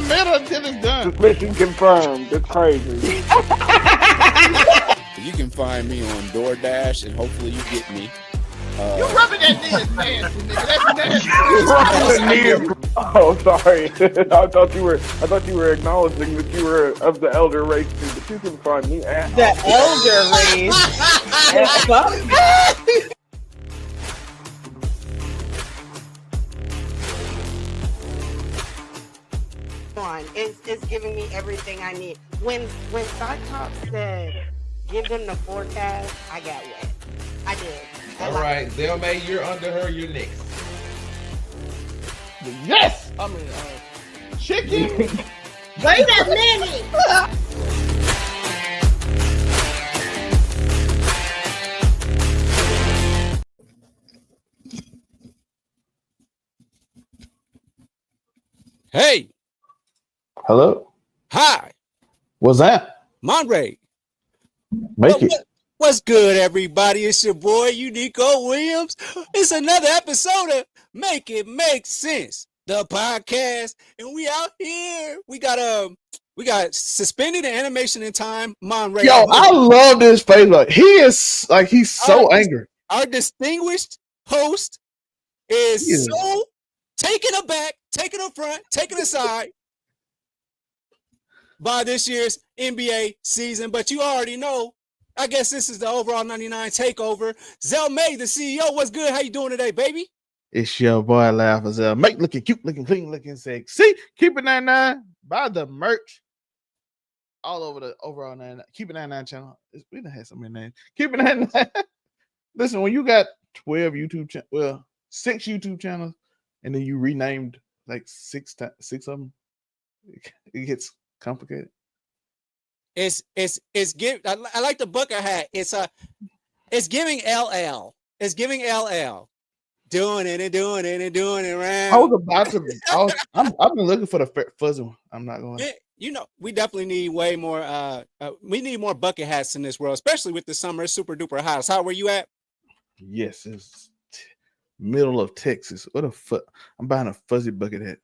submit until it's done. Submission confirmed. It's crazy. You can find me on DoorDash, and hopefully you get me. You rubbing that knee is nasty, nigga. That's nasty. Oh, sorry. I thought you were acknowledging that you were of the elder race too, but you can find me at the elder race. It's giving me everything I need. When Cyclops said, "Give them the forecast," I got wet. I did. All right, Zelmay, you're under her. You're next. Yes. I mean, chicken. Wait a minute. Hey. Hello. Hi. What's that? Monray. Make it. What's good, everybody? It's your boy, Unico Williams. It's another episode of Make It Make Sense, the podcast, and we out here. We got suspended animation in time. Monray. Yo, I love this face. Like he's so angry. Our distinguished host is so taken aback, taken up front, taken aside by this year's NBA season. But you already know, I guess this is the overall 99 takeover. Zelmay, the CEO, what's good? How you doing today, baby? It's your boy Laugh Zell. Make looking cute, looking clean, looking sexy. Keep it 99. Buy the merch all over the overall 99. Keep it 99 channel. We done had so many names. Keep it 99. Listen, when you got 12 YouTube channels, well, 6 YouTube channels, and then you renamed like six of them, it gets complicated. It's give. I like the bucket hat. It's giving LL. It's giving LL. Doing it around. I was about to. I've been looking for the fuzzy one. I'm not going. You know, we definitely need way more. We need more bucket hats in this world, especially with the summer. It's super duper hot. So, where you at? Yes, it's middle of Texas. What a I'm buying a fuzzy bucket hat.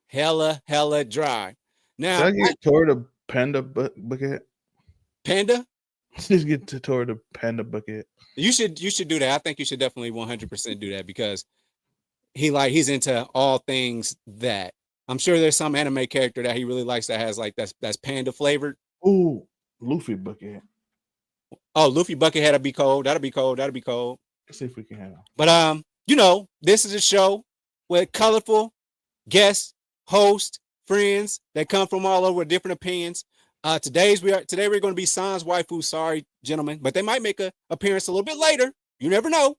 Hella dry. Now, should I get toward the panda bucket hat? Panda? Just get toward the panda bucket. You should do that. I think you should definitely 100% do that because he's into all things that. I'm sure there's some anime character that he really likes that has like that's panda flavored. Ooh, Luffy bucket hat. Oh, Luffy bucket hat, that'd be cold. That'll be cold. Let's see if we can have it. But you know, this is a show with colorful guests, hosts, friends that come from all over with different opinions. Today we're going to be Sans waifu. Sorry, gentlemen, but they might make an appearance a little bit later. You never know.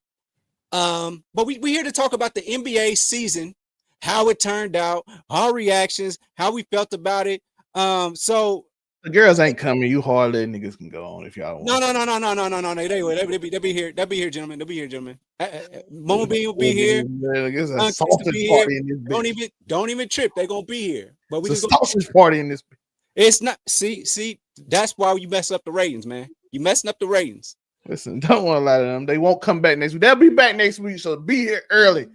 But we're here to talk about the NBA season, how it turned out, our reactions, how we felt about it. So the girls ain't coming. You hardly niggas can go on if y'all want. No. They'll be here. They'll be here, gentlemen. Mama B will be here. A sausage party in this bitch. Don't even trip. They're gonna be here. But we just sausage party in this. It's not. See. That's why you mess up the ratings, man. You messing up the ratings. Listen, don't want to lie to them. They won't come back next week. They'll be back next week. So be here early.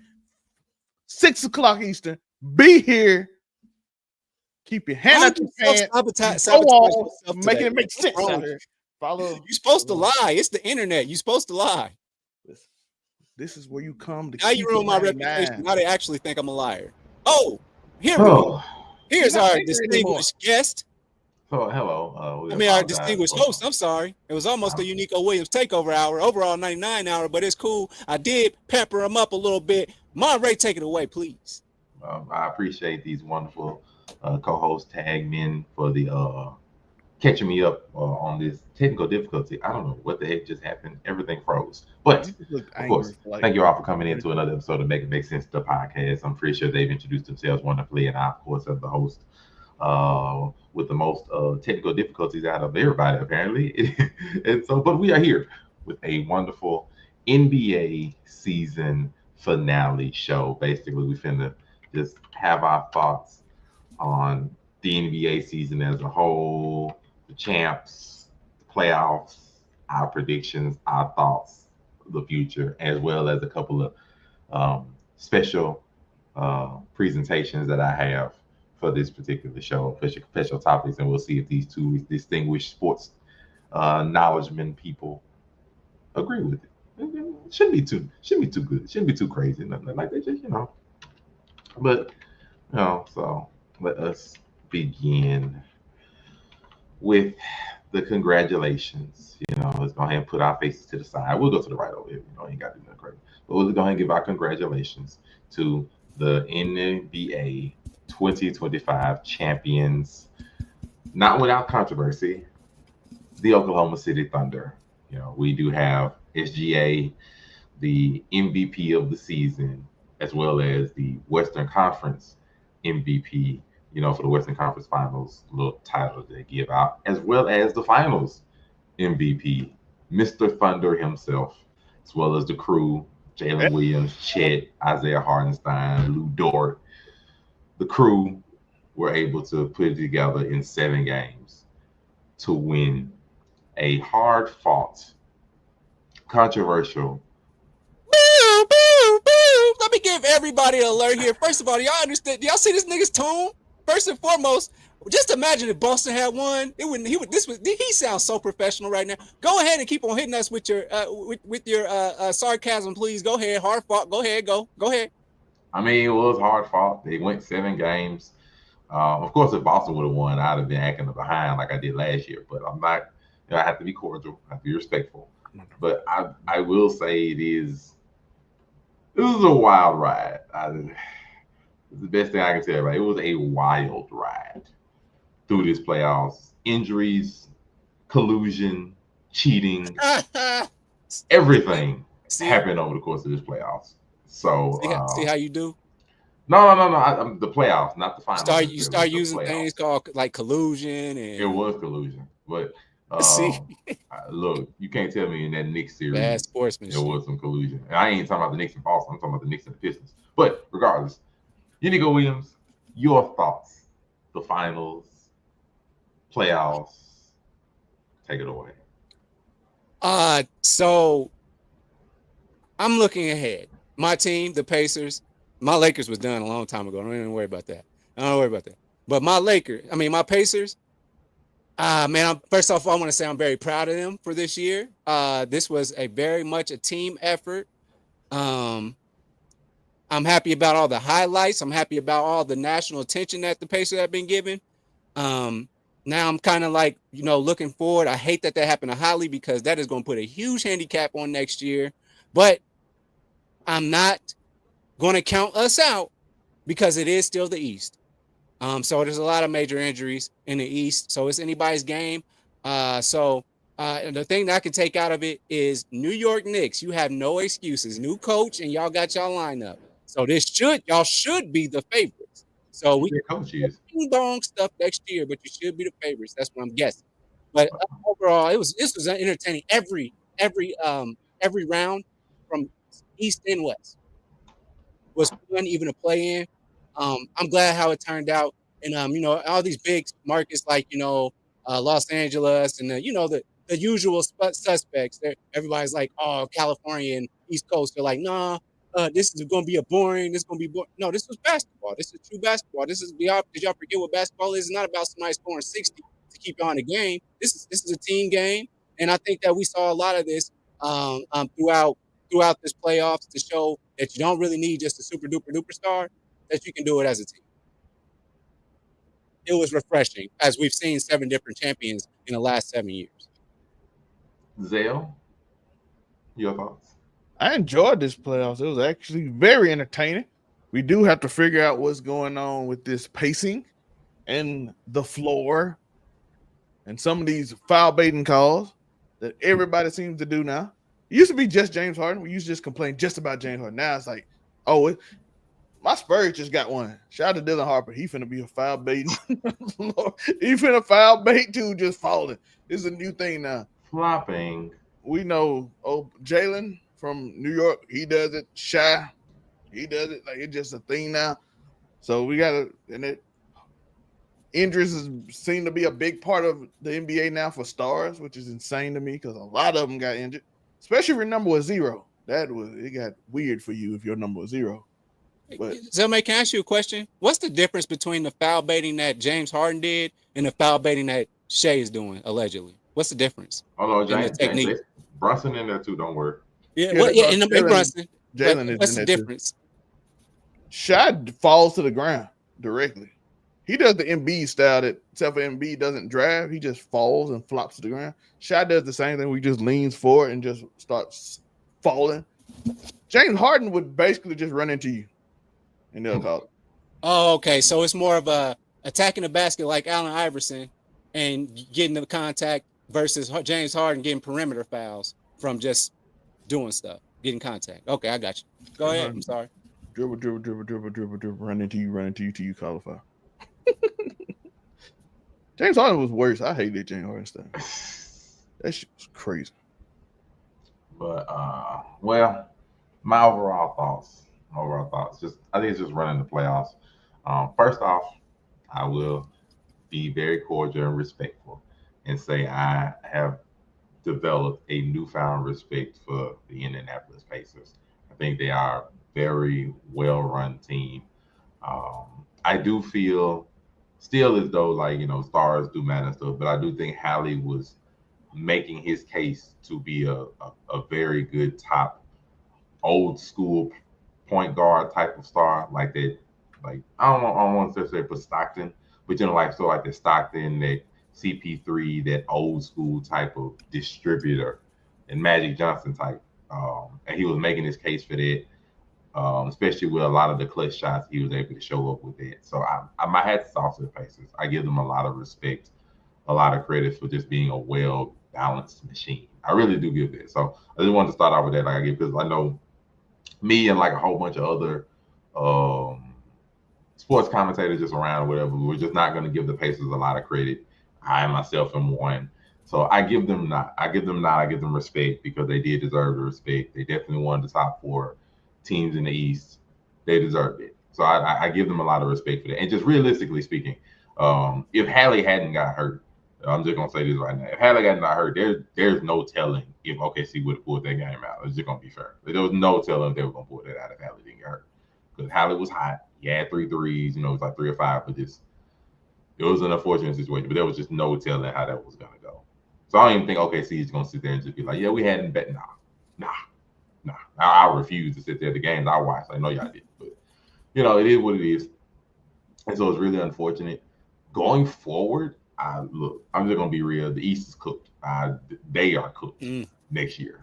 6:00 Eastern. Be here. Keep your hand out your pants. Go on, making it make sense out here. Follow. You're supposed to lie. It's the internet. You're supposed to lie. This is where you come to. Now you ruin my reputation. Now they actually think I'm a liar. Oh, here's our distinguished guest. Oh, hello. Our distinguished host. I'm sorry. It was almost a Unico Williams takeover hour, overall 99 hour, but it's cool. I did pepper him up a little bit. Monray, take it away, please. I appreciate these wonderful co-host tag men for the catching me up on this technical difficulty. I don't know what the heck just happened. Everything froze. But of course, thank you all for coming into another episode of Make It Make Sense, the podcast. I'm pretty sure they've introduced themselves wonderfully, and I, of course, am the host with the most technical difficulties out of everybody, apparently. And so, but we are here with a wonderful NBA season finale show. Basically, we finna just have our thoughts on the NBA season as a whole, the champs, the playoffs, our predictions, our thoughts, the future, as well as a couple of special presentations that I have for this particular show, special topics, and we'll see if these two distinguished sports knowledgemen people agree with it. It shouldn't be too good. It shouldn't be too crazy. Nothing like that. Just But so let us begin with the congratulations. Let's go ahead and put our faces to the side. We'll go to the right over here. Ain't got to do nothing crazy. But we'll go ahead and give our congratulations to the NBA 2025 champions, not without controversy, the Oklahoma City Thunder. We do have SGA, the MVP of the season, as well as the Western Conference MVP, for the Western Conference Finals, little title they give out, as well as the Finals MVP, Mr. Thunder himself, as well as the crew, Jalen Williams, Chet, Isaiah Hardenstein, Lou Dort. The crew were able to put it together in 7 games to win a hard-fought, controversial. Boo, boo, boo. Let me give everybody an alert here. First of all, y'all understand? Do y'all see this nigga's tone? First and foremost, just imagine if Boston had won. He sounds so professional right now. Go ahead and keep on hitting us with your sarcasm, please. Go ahead, hard fought. Go ahead, go ahead. I mean, it was hard fought. They went 7 games. Of course, if Boston would have won, I'd have been acting behind like I did last year. But I'm not. I have to be cordial. I have to be respectful. But I will say this is a wild ride. It's the best thing I can tell. Right, it was a wild ride through this playoffs. Injuries, collusion, cheating, everything happened over the course of this playoffs. So see how you do? No. I'm the playoffs, not the finals. You start using things called like collusion, and it was collusion. But look, you can't tell me in that Knicks series bad sportsmanship. There was some collusion. And I ain't talking about the Knicks and Boston. I'm talking about the Knicks and the Pistons. But regardless, Unico Williams, your thoughts, the finals, playoffs, take it away. So I'm looking ahead. My team, the Pacers, my Lakers was done a long time ago. I don't even worry about that. But my Pacers, man, first off, I want to say I'm very proud of them for this year. This was very much a team effort. I'm happy about all the highlights. I'm happy about all the national attention that the Pacers have been given. Now I'm kind of like, looking forward. I hate that happened to Holly because that is going to put a huge handicap on next year. But I'm not going to count us out because it is still the East. So there's a lot of major injuries in the East. So it's anybody's game. The thing that I can take out of it is New York Knicks. You have no excuses. New coach, and y'all got y'all lineup. So y'all should be the favorites. So we can bong stuff next year, but you should be the favorites. That's what I'm guessing. But overall, this was entertaining every round from East and West was fun, even to play in. I'm glad how it turned out, and all these big markets like Los Angeles and the usual suspects. Everybody's like, oh, California and East Coast. They're like, nah, this is going to be boring. This is going to be boring. No, this was basketball. This is true basketball. Did y'all forget what basketball is? It's not about somebody scoring 60 to keep you on the game. This is a team game, and I think that we saw a lot of this throughout this playoffs to show that you don't really need just a super duper duper star, that you can do it as a team. It was refreshing, as we've seen 7 different champions in the last 7 years. Zale, your thoughts? I enjoyed this playoffs. It was actually very entertaining. We do have to figure out what's going on with this pacing and the floor and some of these foul baiting calls that everybody seems to do now. It used to be just James Harden. We used to just complain just about James Harden. Now it's like, my Spurs just got one. Shout out to Dylan Harper. He finna be a foul bait. He finna foul bait too, just falling. It's a new thing now. Flopping. We know, Jalen from New York, he does it. Shy, he does it. Like, it's just a thing now. So we gotta, injuries seem to be a big part of the NBA now for stars, which is insane to me because a lot of them got injured, especially if your number was 0. It got weird for you if your number was 0. But Zelmay, can I ask you a question? What's the difference between the foul baiting that James Harden did and the foul baiting that Shea is doing allegedly? What's the difference Oh no, in the James, technique? Brunson in there too. Don't worry. Yeah, yeah, well, yeah, and Jalen Brunson. Jalen is What's in the there too. difference? Shot falls to the ground directly. He does the Embiid style that, except for Embiid doesn't drive, he just falls and flops to the ground. Shot does the same thing. We just leans forward and just starts falling. James Harden would basically just run into you, and they'll call it. Oh, okay. So it's more of a attacking the basket like Allen Iverson and getting the contact versus James Harden getting perimeter fouls from just doing stuff, getting contact. Okay, I got you. Go ahead. I'm sorry. Dribble, run into you till you call a foul. James Harden was worse. I hated James Harden stuff. That shit was crazy. But well, my overall thoughts. Just I think it's just running the playoffs. First off, I will be very cordial and respectful and say I have developed a newfound respect for the Indianapolis Pacers. I think they are a very well-run team. I do feel still as though stars do matter and stuff, but I do think Hallie was making his case to be a very good top old school point guard type of star like that. Like I don't want to say for Stockton, but like that Stockton, that CP3, that old school type of distributor, and Magic Johnson type. And he was making his case for that, especially with a lot of the clutch shots he was able to show up with that. So my hat's off to the Pacers. I give them a lot of respect, a lot of credit for just being a well-balanced machine. I really do give that. So I just wanted to start off with that, because I know me and like a whole bunch of other sports commentators just around or whatever, we're just not going to give the Pacers a lot of credit. I myself am one. So I give them respect because they did deserve the respect. They definitely won the top 4 teams in the East. They deserved it. So I give them a lot of respect for that. And just realistically speaking, if Hallie hadn't got hurt, I'm just gonna say this right now. If Hallie got not hurt, there's no telling if OKC would have pulled that game out. It's just gonna be fair. There was no telling if they were gonna pull that out if Hallie didn't get hurt. Because Hallie was hot. He had 3 threes, it was like 3 or 5, but it was an unfortunate situation. But there was just no telling how that was gonna go. So I don't even think OKC is gonna sit there and just be like, yeah, we hadn't bet. Nah. I refuse to sit there. The games I watched, I know y'all did, but it is what it is. And so it's really unfortunate. Going forward, I'm just gonna be real. The East is cooked. They are cooked next year.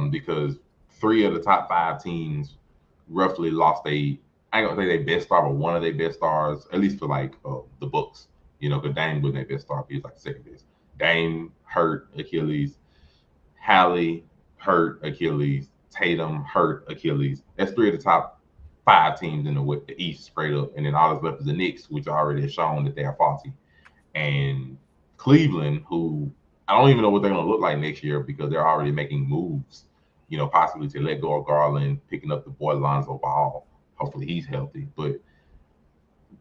Because 3 of the top 5 teams roughly lost I ain't gonna say their best star, but one of their best stars, at least for like the Bucks. Because Dame wasn't their best star, he was like the second best. Dame hurt Achilles, Hallie hurt Achilles, Tatum hurt Achilles. That's 3 of the top 5 teams in the East straight up, and then all that's left is the Knicks, which already have shown that they are faulty, and Cleveland, who I don't even know what they're going to look like next year because they're already making moves, possibly to let go of Garland, picking up the boy Lonzo Ball. Hopefully he's healthy, but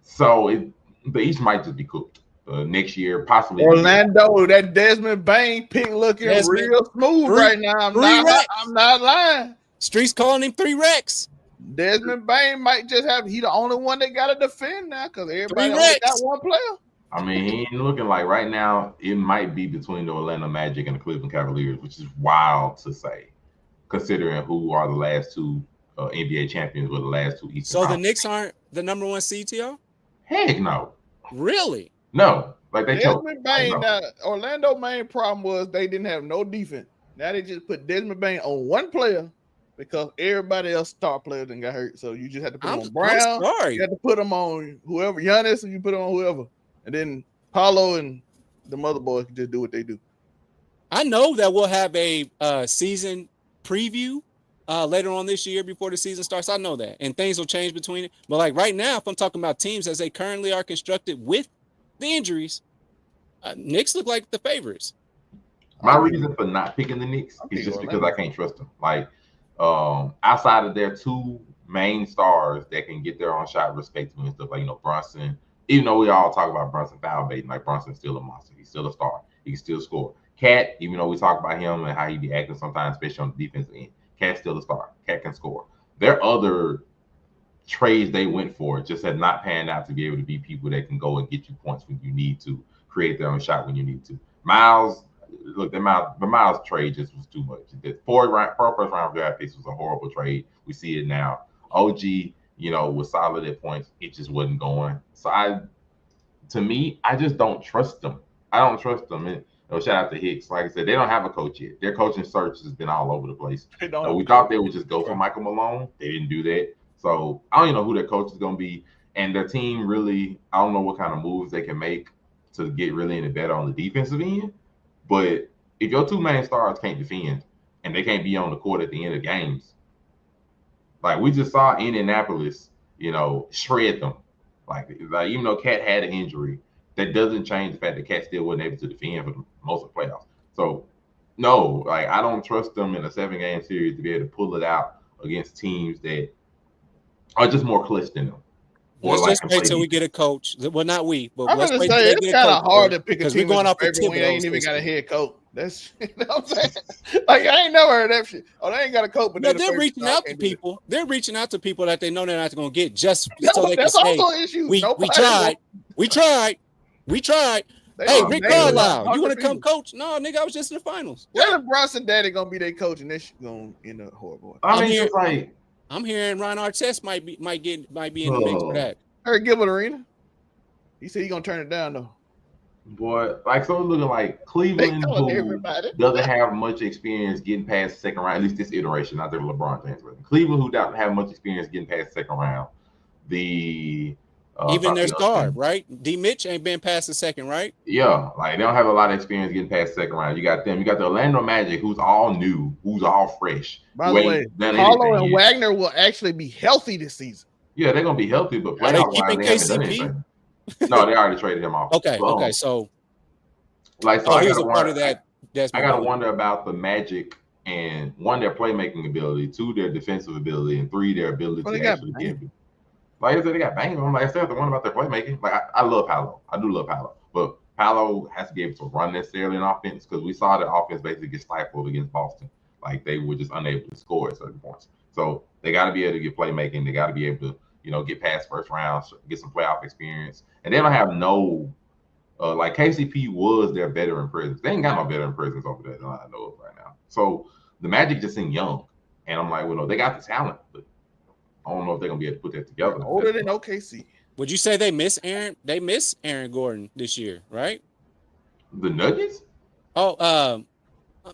so the East might just be cooked next year, possibly. Orlando, that Desmond Bain pick looking real smooth right now. I'm not lying. Streets calling him 3 Rex. Desmond Bain might just he the only one that got to defend now because everybody only got one player. I mean, he ain't looking like right now. It might be between the Orlando Magic and the Cleveland Cavaliers, which is wild to say, considering who are the last 2 NBA champions with the last 2 Eastern. So the Knicks aren't the number 1 seed, TR? Heck no. Really? No. Like they Desmond Bain. Orlando main problem was they didn't have no defense. Now they just put Desmond Bain on one player because everybody else star players didn't got hurt. So you just had to put him on Brown. You had to put him on whoever, Giannis, and you put him on whoever. And then Paulo and the mother boys can just do what they do. I know that we'll have a season preview later on this year before the season starts. I know that. And things will change between it. But like right now, if I'm talking about teams as they currently are constructed with the injuries, Knicks look like the favorites. My reason for not picking the Knicks is just because I can't trust them. Like outside of their 2 main stars that can get their own shot respectively and stuff, like Brunson. Even though we all talk about Brunson foul baiting, like Brunson's still a monster. He's still a star. He can still score. Cat, even though we talk about him and how he be acting sometimes, especially on the defensive end, Cat's still a star. Cat can score. Their other trades they went for just had not panned out to be able to be people that can go and get you points when you need to, create their own shot when you need to. Miles, look, the Miles trade just was too much. The four first round draft picks was a horrible trade. We see it now. OG, was solid at points. It just wasn't going. So to me, I just don't trust them. I don't trust them. And shout out to Hicks. Like I said, they don't have a coach yet. Their coaching search has been all over the place. We thought they would just go for Michael Malone. They didn't do that. So I don't even know who their coach is going to be. And their team really, I don't know what kind of moves they can make to get really any better on the defensive end. But if your two main stars can't defend and they can't be on the court at the end of games, like we just saw Indianapolis, shred them. Like even though Cat had an injury, that doesn't change the fact that Cat still wasn't able to defend for most of the playoffs. So no, I don't trust them in a 7-game series to be able to pull it out against teams that are just more clutch than them. Let's just wait till we get a coach. Well, not we, but I'm let's gonna wait say it's kind of hard to pick a team we're going off the tip. We ain't even got a head coach. That's what I'm saying. Like I ain't never heard that shit. Oh, they ain't got a coach, but they're reaching out to people. They're reaching out to people that they know they're not going to get just so they can say, we tried. Hey, Rick Carlisle, you want to come coach? No, nigga, I was just in the finals. Jalen Brunson daddy gonna be their coach, and this gonna end up horrible. I'm hearing Ron Artest might be in the mix for that. Heard Gilbert Arena. He said he gonna turn it down though. Boy, so looking like Cleveland, who doesn't have much experience getting past the second round, at least this iteration, not the LeBron James. Cleveland, who don't have much experience getting past the second round. Even their star, right? D. Mitch ain't been past the second, right? Yeah, they don't have a lot of experience getting past the second round. You got them. You got the Orlando Magic, who's all new, who's all fresh. By the way, Carlo and Wagner will actually be healthy this season. Yeah, they're gonna be healthy, but are they keeping KCP? No, they already traded him off. Okay, so I he's a part of that. I gotta wonder about the Magic and one, their playmaking ability, two, their defensive ability, and three, their ability to actually give it. Like I said, they got banged on. Like I said, the one about their playmaking. Like I love Paolo. I do love Paolo, but Paolo has to be able to run necessarily an offense because we saw the offense basically get stifled against Boston. Like they were just unable to score at certain points. So they got to be able to get playmaking. They got to be able to, get past first rounds, get some playoff experience, and they don't have no. Like KCP was their veteran presence. They ain't got no veteran presence over there that I know of right now. So the Magic just seem young, and I'm like, well, no, they got the talent, but I don't know if they're gonna be able to put that together. They're older than OKC. Would you say they miss Aaron? They miss Aaron Gordon this year, right? The Nuggets? Oh,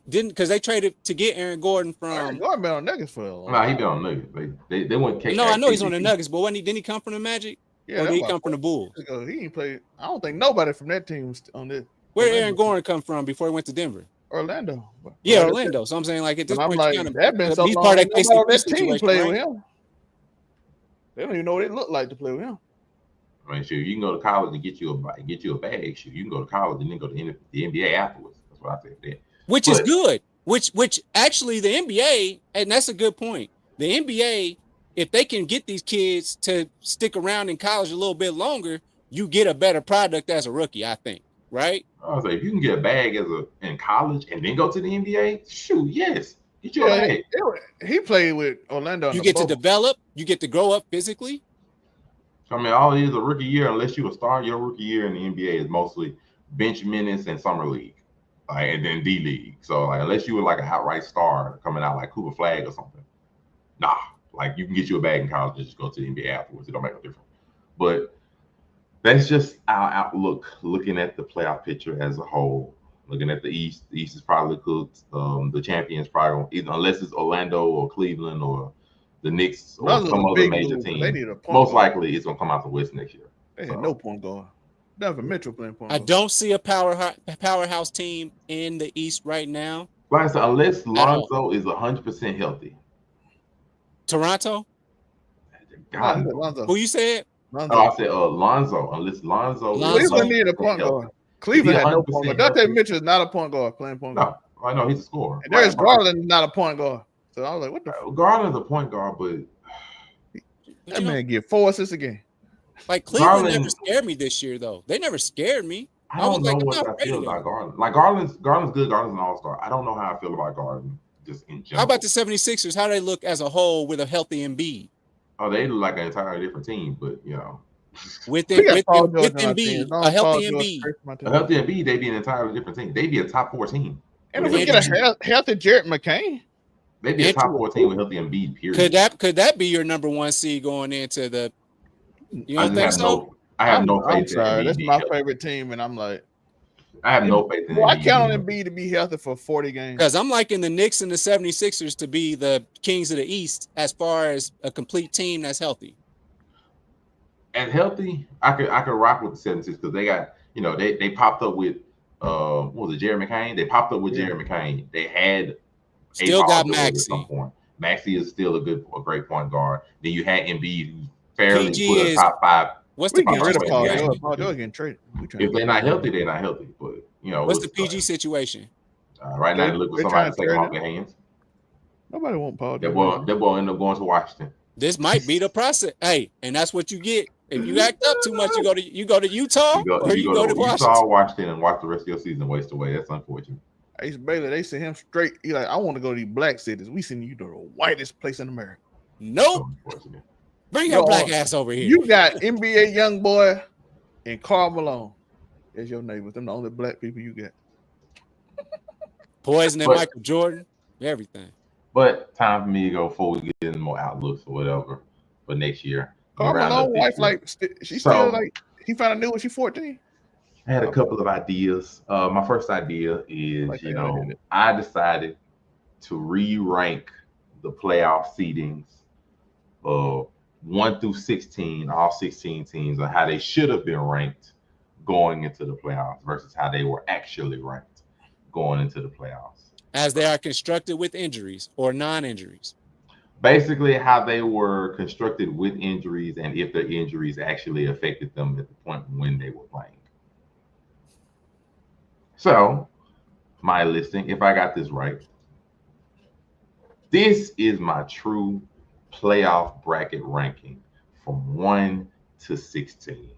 didn't because they traded to get Aaron Gordon from. Aaron Gordon been on Nuggets for a long time. Nah, he been on Nuggets. They went. No, I know he's on the Nuggets, but didn't he come from the Magic? Yeah, or did he come from the Bulls? He ain't played. I don't think nobody from that team was on this. Where did Aaron Gordon come from before he went to Denver? Orlando. Yeah, Orlando. So I'm saying, like, at this point, that been so long. Part of that team played with him. They don't even know what it looked like to play with him. I mean, sure, you can go to college and get you a bag. Sure, you can go to college and then go to the NBA afterwards. That's what I say for that. Which is good. Which actually the NBA, and that's a good point. The NBA, if they can get these kids to stick around in college a little bit longer, you get a better product as a rookie, I think. Right? I was like, if you can get a bag in college and then go to the NBA, shoot, yes. Get your bag. He played with Orlando. You get to develop, you get to grow up physically. I mean, all it is a rookie year, unless you a star, your rookie year in the NBA is mostly bench minutes and summer league. And then D League. So unless you were like an outright star coming out like Cooper Flag or something. Nah. Like you can get you a bag in college and just go to the NBA afterwards. It don't make no difference. But that's just our outlook, looking at the playoff picture as a whole. Looking at the East is probably cooked. The champions probably, unless it's Orlando or Cleveland or the Knicks or some other major team. Most likely, it's gonna come out the West next year. They had no point guard. Donovan Mitchell playing point guard. I don't see a powerhouse team in the East right now. Like I said, unless Lonzo is 100% healthy. Toronto. God, who you said? Lonzo. Oh, I said Lonzo. Unless Lonzo. Cleveland need a point guard. Cleveland had no point guard. Dante Mitchell is not a point guard playing point guard. No, I know he's a scorer. And there's Garland not a point guard. So I was like, what the Garland's a point guard, but that man get 4 assists a game. Like Cleveland never scared me this year, though. They never scared me. I don't know what I feel about Garland. Like Garland's good. Garland's an all-star. I don't know how I feel about Garland just in general. How about the 76ers? How do they look as a whole with a healthy Embiid? Oh, they look like an entirely different team, but you know, With We it, got Paul with George on our Embiid, team. a Don't Paul healthy George Embiid. curse my a team. healthy Embiid, they'd be an entirely different team. They'd be a top 4 team. And with if we a get healthy a Embiid. healthy Jared McCain, They'd be a top 4 team with healthy Embiid. Period. Could that be your number 1 seed going into the? You I don't just think have so? no. I have no I'm faith in sorry. Embiid That's being my healthy. favorite team, and I'm like, I have no faith in well, I Embiid. count on being healthy. Embiid to be healthy for 40 games. Because I'm liking the Knicks and the 76ers to be the kings of the East as far as a complete team that's healthy. And healthy, I could rock with the 76ers because they got, you know, they popped up with what was it, Jerry McCain? They popped up with Yeah. Jerry McCain. They had Still Paul got George at some Maxey. point. Maxey is still a great point guard. Then you had Embiid, who's fairly PG put a is top 5. what's We the getting spot rid PG of on Paul the George. situation? Paul George getting traded. If they're not healthy, they're not healthy. But you know, What's the PG situation? right now, they look for They're somebody trying to to take them trade off their hands. Nobody want Paul That George. boy end up going to Washington. This might be the process. Hey, and that's what you get. If you act up too much, you go to Utah or you go to Utah, Washington. Washington, and watch the rest of your season waste away. That's unfortunate. Ace Bailey, they sent him straight. He like, I want to go to these black cities. We send you to the whitest place in America. Nope. So unfortunate. Bring your black ass over here. You got NBA young boy and Karl Malone as your neighbors. Them the only black people you got. Poison and But- Michael Jordan, everything. But time for me to go before we get into more outlooks or whatever for next year. Karl Round up Malone this wife, year. like, she's So- still like, he found a new one. She 14. I had a couple of ideas. My first idea is, Like you that, I know, hit it. I decided to re-rank the playoff seedings of 1 through 16, all 16 teams, on how they should have been ranked going into the playoffs versus how they were actually ranked going into the playoffs. As they are constructed with injuries or non-injuries. Basically, how they were constructed with injuries and if their injuries actually affected them at the point when they were playing. So, my listing, if I got this right, this is my true playoff bracket ranking from 1 to 16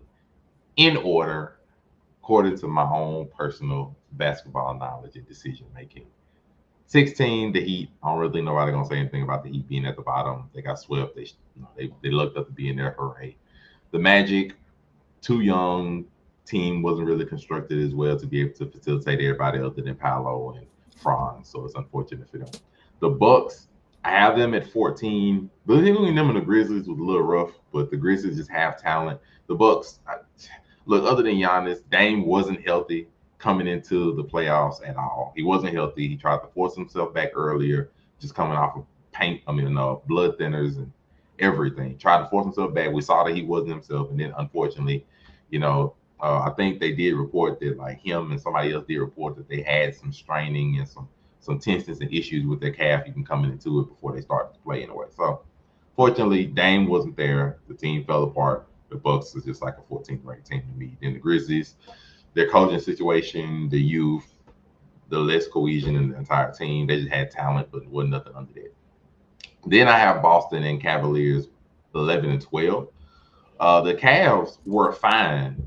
in order, according to my own personal basketball knowledge and decision making. 16, the Heat. I don't really think nobody gonna say anything about the Heat being at the bottom. They got swept. They looked up to be in there. Hooray. The Magic, too young. Team wasn't really constructed as well to be able to facilitate everybody other than Paolo and Franz. So it's unfortunate for them. The Bucks, I have them at 14. Believing them and the Grizzlies was a little rough, but the Grizzlies just have talent. The Bucks, look, other than Giannis, Dame wasn't healthy coming into the playoffs at all. He wasn't healthy. He tried to force himself back earlier, just coming off of blood thinners and everything. Tried to force himself back. We saw that he wasn't himself, and then unfortunately, you know, I think they did report that, like, him and somebody else did report that they had some straining and some tensions and issues with their calf even coming into it before they started to play anyway. So fortunately, Dame wasn't there. The team fell apart. The Bucks is just like a 14th ranked team to me. Then the Grizzlies, their coaching situation, the youth, the less cohesion in the entire team. They just had talent, but it wasn't nothing under that. Then I have Boston and Cavaliers 11 and 12. The Cavs were fine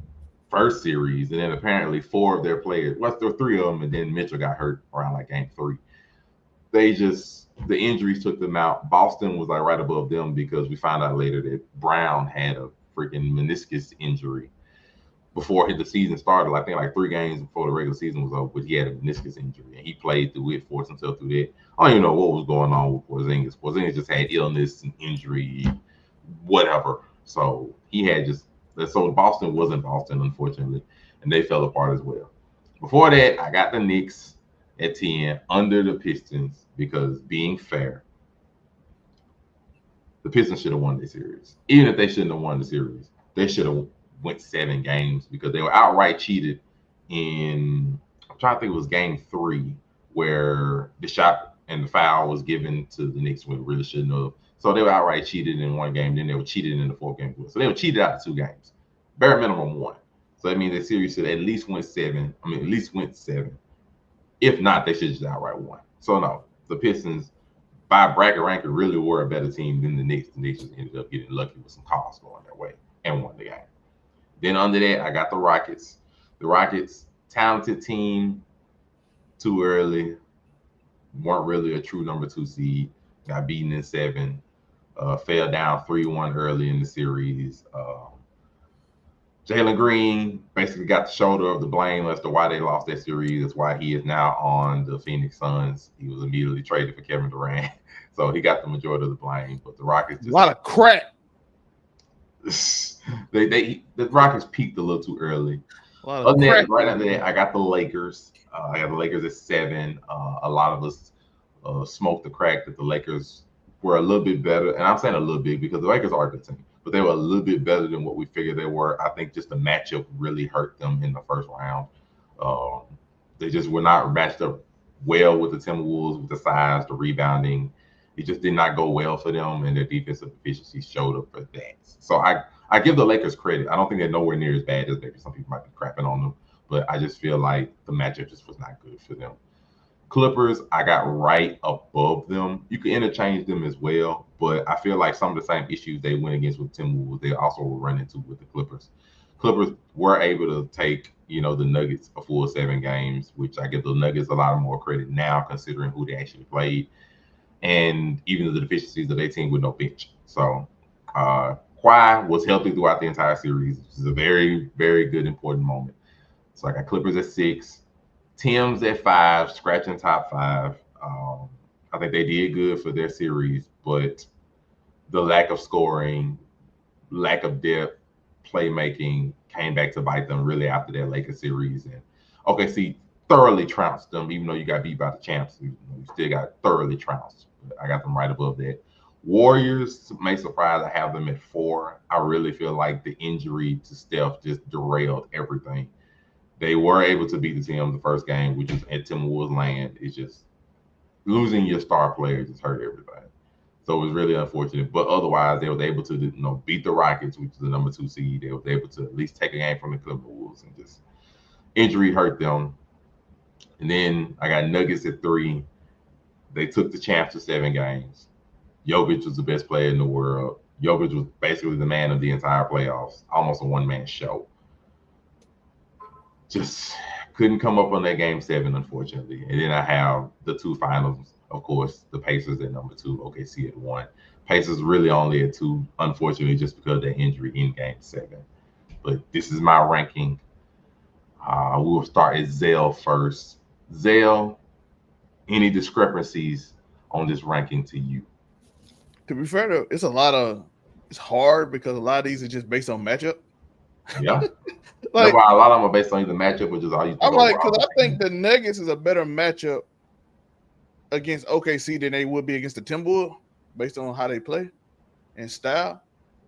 first series, and then apparently 4 of their players, well, there were 3 of them, and then Mitchell got hurt around like game 3. The injuries took them out. Boston was like right above them because we found out later that Brown had a freaking meniscus injury before the season started. I think like 3 games before the regular season was over, but he had a meniscus injury and he played through it, forced himself through that. I don't even know what was going on with Porzingis. Porzingis just had illness and injury, whatever. So Boston wasn't Boston, unfortunately, and they fell apart as well. Before that, I got the Knicks at 10 under the Pistons because, being fair, the Pistons should have won this series. Even if they shouldn't have won the series, they should have went 7 games because they were outright cheated in, I'm trying to think, it was game 3 where the shot and the foul was given to the Knicks when it really shouldn't have. So they were outright cheated in 1 game, then they were cheated in the 4th game. So they were cheated out of 2 games. Bare minimum 1. So that means the series should at least went 7. At least went 7. If not, they should just outright won. So no, the Pistons, by bracket ranking, really were a better team than the Knicks. The Knicks just ended up getting lucky with some calls going their way and won the game. Then under that, I got the Rockets. The Rockets, talented team, too early, weren't really a true number 2 seed. Got beaten in 7. fell down 3-1 early in the series. Jalen Green basically got the shoulder of the blame as to why they lost that series. That's why he is now on the Phoenix Suns. He was immediately traded for Kevin Durant, so he got the majority of the blame. But the Rockets just A lot of crap. the Rockets peaked a little too early. A lot Other of than crap. that, right after that, I got the Lakers. I got the Lakers at 7. A lot of us smoked the crack that the Lakers were a little bit better, and I'm saying a little bit because the Lakers are a good team, but they were a little bit better than what we figured they were. I think just the matchup really hurt them in the first round. They just were not matched up well with the Timberwolves with the size, the rebounding. It just did not go well for them, and their defensive efficiency showed up for that. So I give the Lakers credit. I don't think they're nowhere near as bad as maybe some people might be crapping on them, but I just feel like the matchup just was not good for them. Clippers, I got right above them. You can interchange them as well, but I feel like some of the same issues they went against with Timberwolves, they also will run into with the Clippers. Clippers were able to take, the Nuggets a full 7 games, which I give the Nuggets a lot more credit now considering who they actually played, and even the deficiencies of their team with no bench. So Kawhi was healthy throughout the entire series, which is a very, very good, important moment. So I got Clippers at 6. Tim's at 5, scratching top 5. I think they did good for their series, but the lack of scoring, lack of depth, playmaking came back to bite them really after that Lakers series. And OKC thoroughly trounced them, even though you got beat by the champs. You still got thoroughly trounced. I got them right above that. Warriors, may surprise, I have them at 4. I really feel like the injury to Steph just derailed everything. They were able to beat the team the first game, which is at Timberwolves land. It's just losing your star player just hurt everybody. So it was really unfortunate. But otherwise, they were able to beat the Rockets, which is the number 2 seed. They were able to at least take a game from the Timberwolves, and just injury hurt them. And then I got Nuggets at 3. They took the champs to 7 games. Jokic was the best player in the world. Jokic was basically the man of the entire playoffs, almost a one-man show. Just couldn't come up on that game 7, unfortunately. And then I have the 2 finals, of course, the Pacers at number 2, OKC at 1. Pacers really only at 2, unfortunately, just because of their injury in game 7. But this is my ranking. We'll start at Zell first. Zell, any discrepancies on this ranking to you? To be fair, though, it's hard because a lot of these are just based on matchup. Yeah. Like, a lot of them are based on either matchup, which is all you think. I'm like, because I think the Nuggets is a better matchup against OKC than they would be against the Timberwolves, based on how they play and style.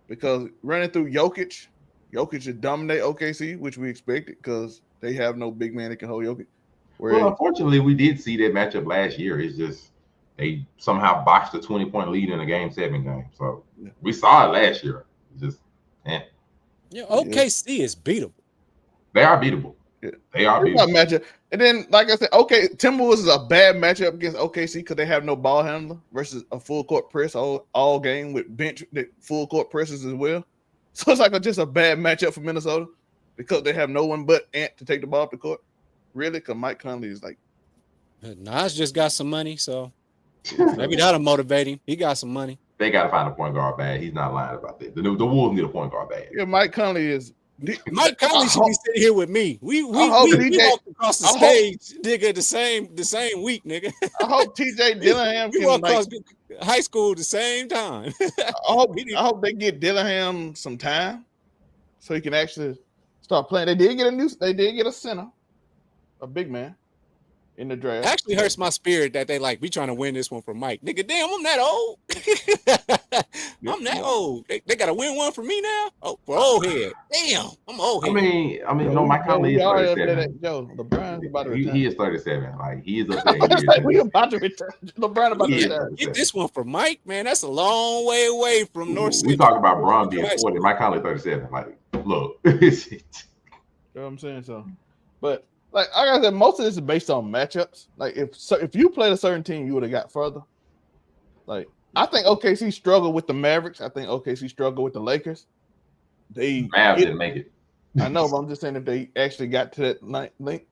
Because running through Jokic should dominate OKC, which we expected because they have no big man that can hold Jokic. Well, unfortunately, we did see that matchup last year. It's just they somehow botched a 20-point lead in a game 7 game. So we saw it last year. It's just, OKC is beatable. They are beatable. Yeah. They are beatable. Matchup. And then, like I said, Timberwolves is a bad matchup against OKC because they have no ball handler versus a full court press all game with bench that full court presses as well. So it's like just a bad matchup for Minnesota because they have no one but Ant to take the ball up the court. Really? Because Mike Conley is like, Nas just got some money, so maybe that'll motivate him. He got some money. They got to find a point guard bad. He's not lying about that. The Wolves need a point guard bad. Yeah, Mike Conley is. Mike Conley should be sitting here with me. We walked across the stage, nigga, the same week, nigga. I hope TJ Dillingham we walked across high school at the same time. I hope they get Dillingham some time so he can actually start playing. They did get a center, a big man in the draft. Actually hurts my spirit that they we trying to win this one for Mike. Nigga, damn, I'm that old. I'm that old. They gotta win one for me now. Oh, for old head. Damn, I'm old head. I mean, no, Mike Conley is 37. LeBron's about to retire. He is 37. Like he is up there. We about to retire. LeBron about to retire. Get this one for Mike, man. That's a long way away from North City. We talk about Bron being 40. Mike Conley 37. Like, look. You know what I'm saying? So, but like I said, most of this is based on matchups. Like if you played a certain team, you would have got further. Like I think OKC struggled with the Mavericks. I think OKC struggled with the Lakers. Mavs didn't make it. I know, but I'm just saying if they actually got to that link.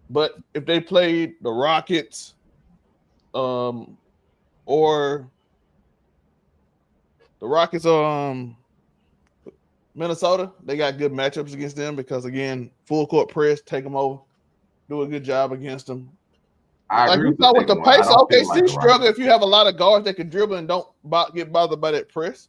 But if they played the Rockets, or The Rockets Minnesota. They got good matchups against them because again, full court press, take them over, do a good job against them. I Like agree we saw with the second one. I pace, don't feel OKC like the struggle Rockets. if you have a lot of guards that can dribble and don't get bothered by that press.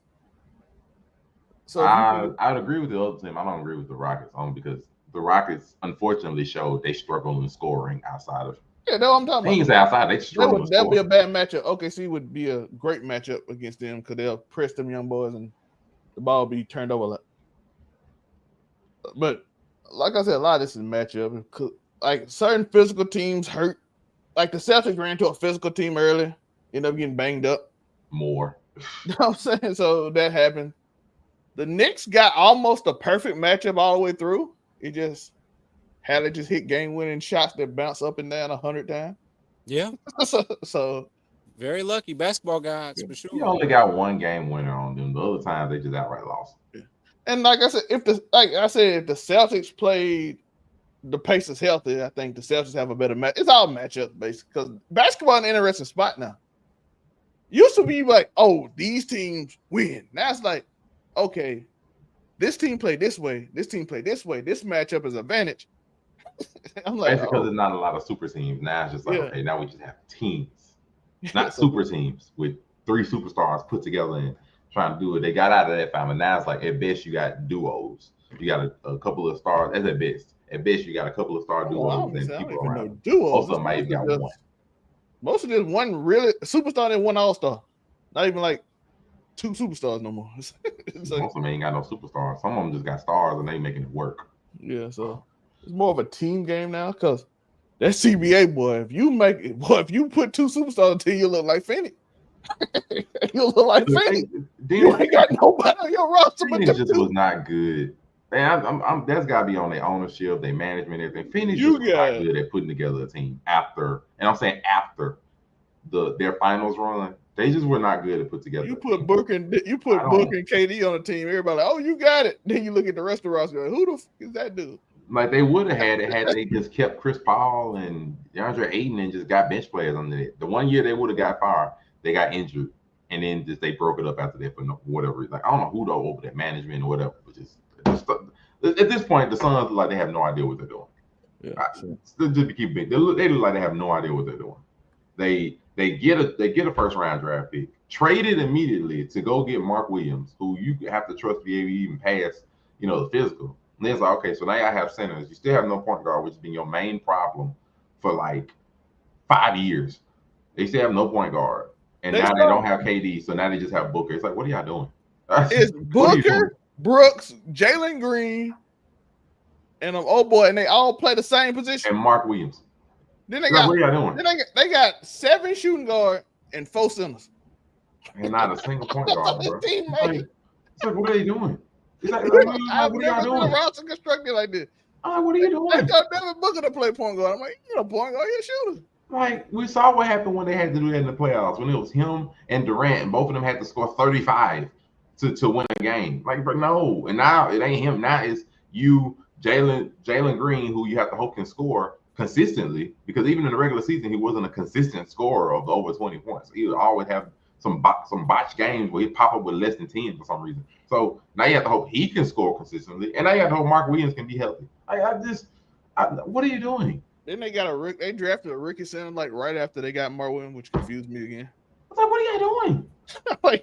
So I'd agree with the other team. I don't agree with the Rockets only because the Rockets unfortunately showed they struggle in scoring outside of yeah, that's what I'm talking teams about. outside. They struggle to That'd be score. a bad matchup. OKC would be a great matchup against them because they'll press them young boys and the ball will be turned over a lot. But like I said, a lot of this is matchup. Like certain physical teams hurt. Like the Celtics ran into a physical team early, ended up getting banged up. More. You know what I'm saying? So that happened. The Knicks got almost a perfect matchup all the way through. It just had to just hit game-winning shots that bounce up and down 100 times. Yeah. so very lucky basketball guys for sure. You only got one game winner on them. The other times they just outright lost. And like I said, if the Celtics played the Pacers healthy, I think the Celtics have a better match. It's all matchups basically because basketball is an interesting spot now. Used to be like, oh, these teams win. Now it's like, okay, this team played this way, this team played this way. This matchup is advantage. I'm like, that's because there's not a lot of super teams. Now it's just like, okay, now we just have teams, not super teams with 3 superstars put together and trying to do it. They got out of that family. Now it's like at best you got duos. You got a couple of stars. That's at best. At best you got a couple of star duos and people around. Duos. Most of them might got one. Most of this one really superstar and one all-star. Not even like 2 superstars no more. Most of them ain't got no superstars. Some of them just got stars and they making it work. Yeah, so it's more of a team game now because that CBA boy. If you put 2 superstars until you look like Phoenix. You look like Phoenix. You ain't got nobody on your roster. Phoenix just was not good. Man, that's got to be on their ownership, their management, everything. Phoenix was not good at putting together a team after, and I'm saying after their finals run. They just were not good at put together. You put Book and KD on the team. Everybody like, oh, you got it. Then you look at the rest of the roster. Like, who the f is that dude? Like they would have had it had they just kept Chris Paul and DeAndre Ayton and just got bench players under it. The one year they would have got fired, they got injured, and then just they broke it up after that for whatever. Like I don't know who though over that management or whatever. But just at this point, the Suns look like they have no idea what they're doing. Yeah, just to keep it, they look like they have no idea what they're doing. They get a first round draft pick, trade it immediately to go get Mark Williams, who you have to trust to be able to even pass, the physical. And it's like, okay, so now I have centers. You still have no point guard, which has been your main problem for like 5 years. They still have no point guard. And now they don't have KD, so now they just have Booker. It's like, what are y'all doing? It's Booker, Brooks, Jalen Green, and and they all play the same position. And Mark Williams. Then they what are y'all doing? Then they got 7 shooting guards and 4 centers. And not a single point guard, bro. It's like, what are they doing? I've never seen a roster constructed like this. What are you doing? They got Devin Booker to play point guard. I'm like, you're a point guard, you're a shooter. Like, we saw what happened when they had to do that in the playoffs, when it was him and Durant, and both of them had to score 35 to win a game. Like, but no. And now it ain't him. Now it's you, Jalen Green, who you have to hope can score consistently, because even in the regular season, he wasn't a consistent scorer of over 20 points. He would always have some botched games where he'd pop up with less than 10 for some reason. So now you have to hope he can score consistently, and now you have to hope Mark Williams can be healthy. What are you doing? Then they drafted a rookie center like right after they got Mark Williams, which confused me again. I was like, what are y'all doing?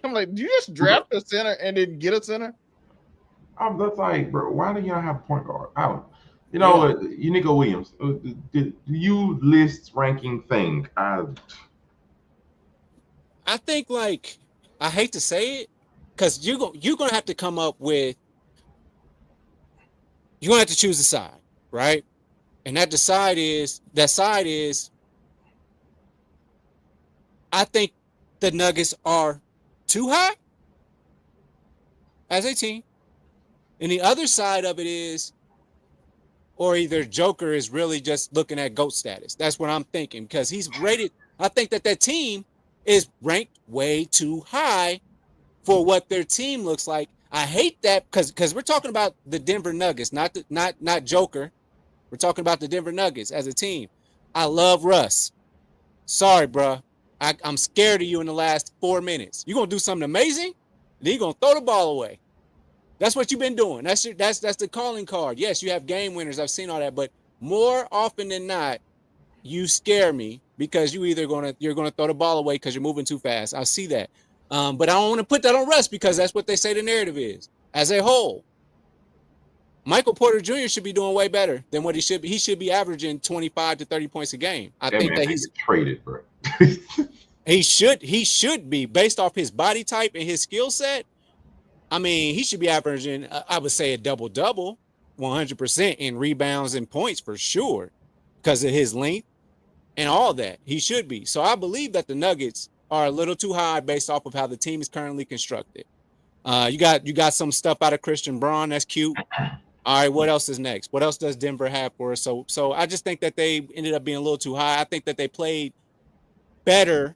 I'm like, do you just draft a center and then get a center? That's like, bro, why do y'all have a point guard? I don't. Nico Williams. Do you list ranking thing? I think, like, I hate to say it, because you're gonna have to come up with. You're gonna have to choose a side, right? And that side is. I think the Nuggets are too high as a team, and the other side of it is, or either Joker is really just looking at GOAT status. That's what I'm thinking, because he's rated. I think that team is ranked way too high for what their team looks like. I hate that because we're talking about the Denver Nuggets, not Joker. We're talking about the Denver Nuggets as a team. I love Russ. Sorry, bro. I'm scared of you in the last 4 minutes. You gonna do something amazing, Then you're gonna throw the ball away. That's what you've been doing. That's the calling card. Yes, you have game winners. I've seen all that, but more often than not, you scare me because you're gonna throw the ball away because you're moving too fast. I see that. But I don't want to put that on Russ because that's what they say the narrative is. As a whole, Michael Porter Jr. should be doing way better than what he should be. He should be averaging 25 to 30 points a game. I think that he's traded, bro. he should be based off his body type and his skill set. I mean, he should be averaging, I would say, a double-double, 100% in rebounds and points for sure because of his length and all that. He should be. So I believe that the Nuggets are a little too high based off of how the team is currently constructed. You got some stuff out of Christian Braun. That's cute. All right, what else is next? What else does Denver have for us? So I just think that they ended up being a little too high. I think that they played better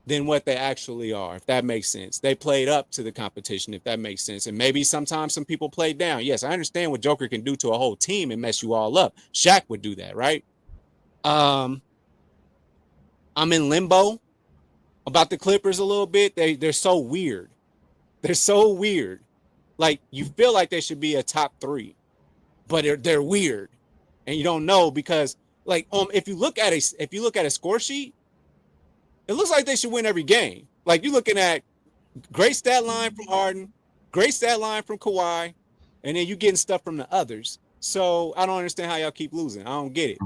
than what they actually are, if that makes sense. They played up to the competition, if that makes sense. And maybe sometimes some people played down. Yes, I understand what Joker can do to a whole team and mess you all up. Shaq would do that, right? I'm in limbo about the Clippers a little bit. They're so weird. They're so weird. Like, you feel like they should be a top 3, but they're weird. And you don't know because, like, if you look at a score sheet, it looks like they should win every game. Like, you're looking at great stat line from Harden, great stat line from Kawhi, and then you're getting stuff from the others. So I don't understand how y'all keep losing. I don't get it.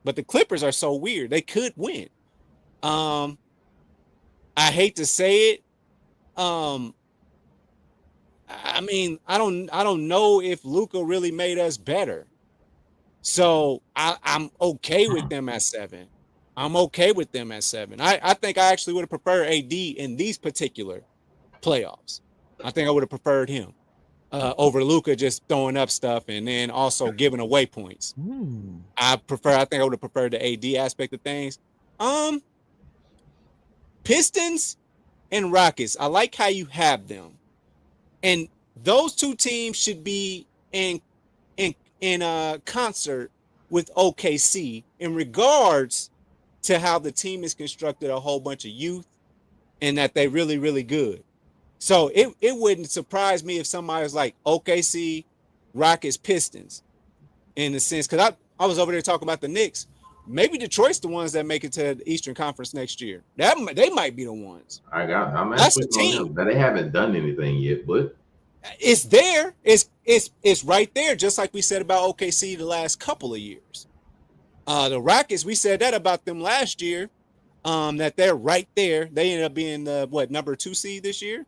But the Clippers are so weird. They could win. I hate to say it. I mean, I don't know if Luka really made us better. So I'm okay with them at 7. I'm okay with them at 7. I think I actually would have preferred AD in these particular playoffs. I think I would have preferred him over Luka just throwing up stuff and then also giving away points. I think I would have preferred the AD aspect of things. Pistons and Rockets. I like how you have them. And those two teams should be in concert with OKC in regards to how the team is constructed, a whole bunch of youth, and that they really, really good. So it wouldn't surprise me if somebody was like OKC, Rockets, Pistons, in the sense, because I was over there talking about the Knicks. Maybe Detroit's the ones that make it to the Eastern Conference next year. They might be the ones. That's the team. Now, they haven't done anything yet, but it's there. It's right there, just like we said about OKC the last couple of years. The Rockets, we said that about them last year, that they're right there. They ended up being the number 2 seed this year.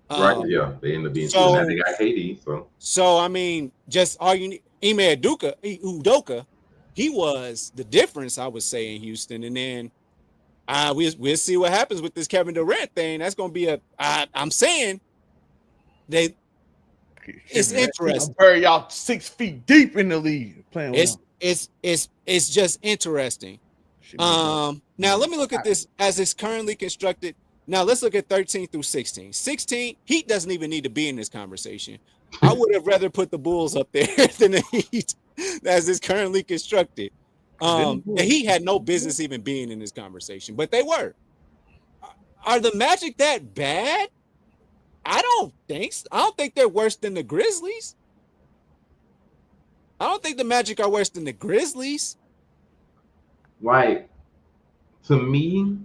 Right, yeah, they ended up being 2. Now they got KD, so I mean, just all you need. Ime Udoka, he was the difference, I would say, in Houston. And then we'll see what happens with this Kevin Durant thing. That's going to be I'm saying it's interesting. I'm bury y'all 6 feet deep in the league playing with it's just interesting. Now let me look at this as it's currently constructed. Now let's look at 13 through 16. 16, Heat doesn't even need to be in this conversation. I would have rather put the Bulls up there than the Heat as it's currently constructed. The Heat had no business even being in this conversation, but they were. Are the Magic that bad? I don't think so. I don't think they're worse than the Grizzlies. I don't think the Magic are worse than the Grizzlies. Like, to me,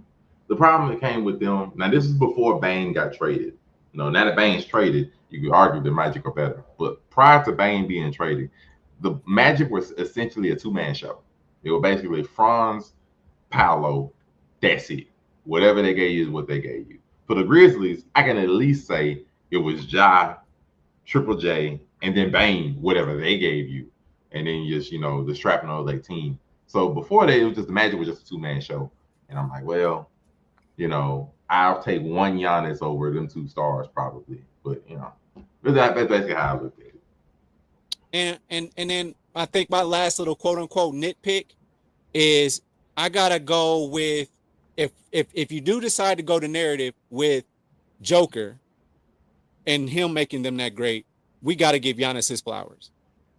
the problem that came with them, now this is before Bane got traded. Now that Bane's traded, you could argue the Magic are better. But prior to Bane being traded, the Magic was essentially a 2-man show. They were basically Franz, Paolo, that's it. Whatever they gave you is what they gave you. For the Grizzlies, I can at least say it was Ja, Triple J, and then Bane, whatever they gave you. And then just, the strapping of their team. So before that, it was just the Magic was just a 2-man show. And I'm like, well, I'll take one Giannis over them 2 stars probably. But, that's basically how I looked at it. And then I think my last little quote unquote nitpick is I gotta go with if you do decide to go the narrative with Joker and him making them that great, we got to give Giannis his flowers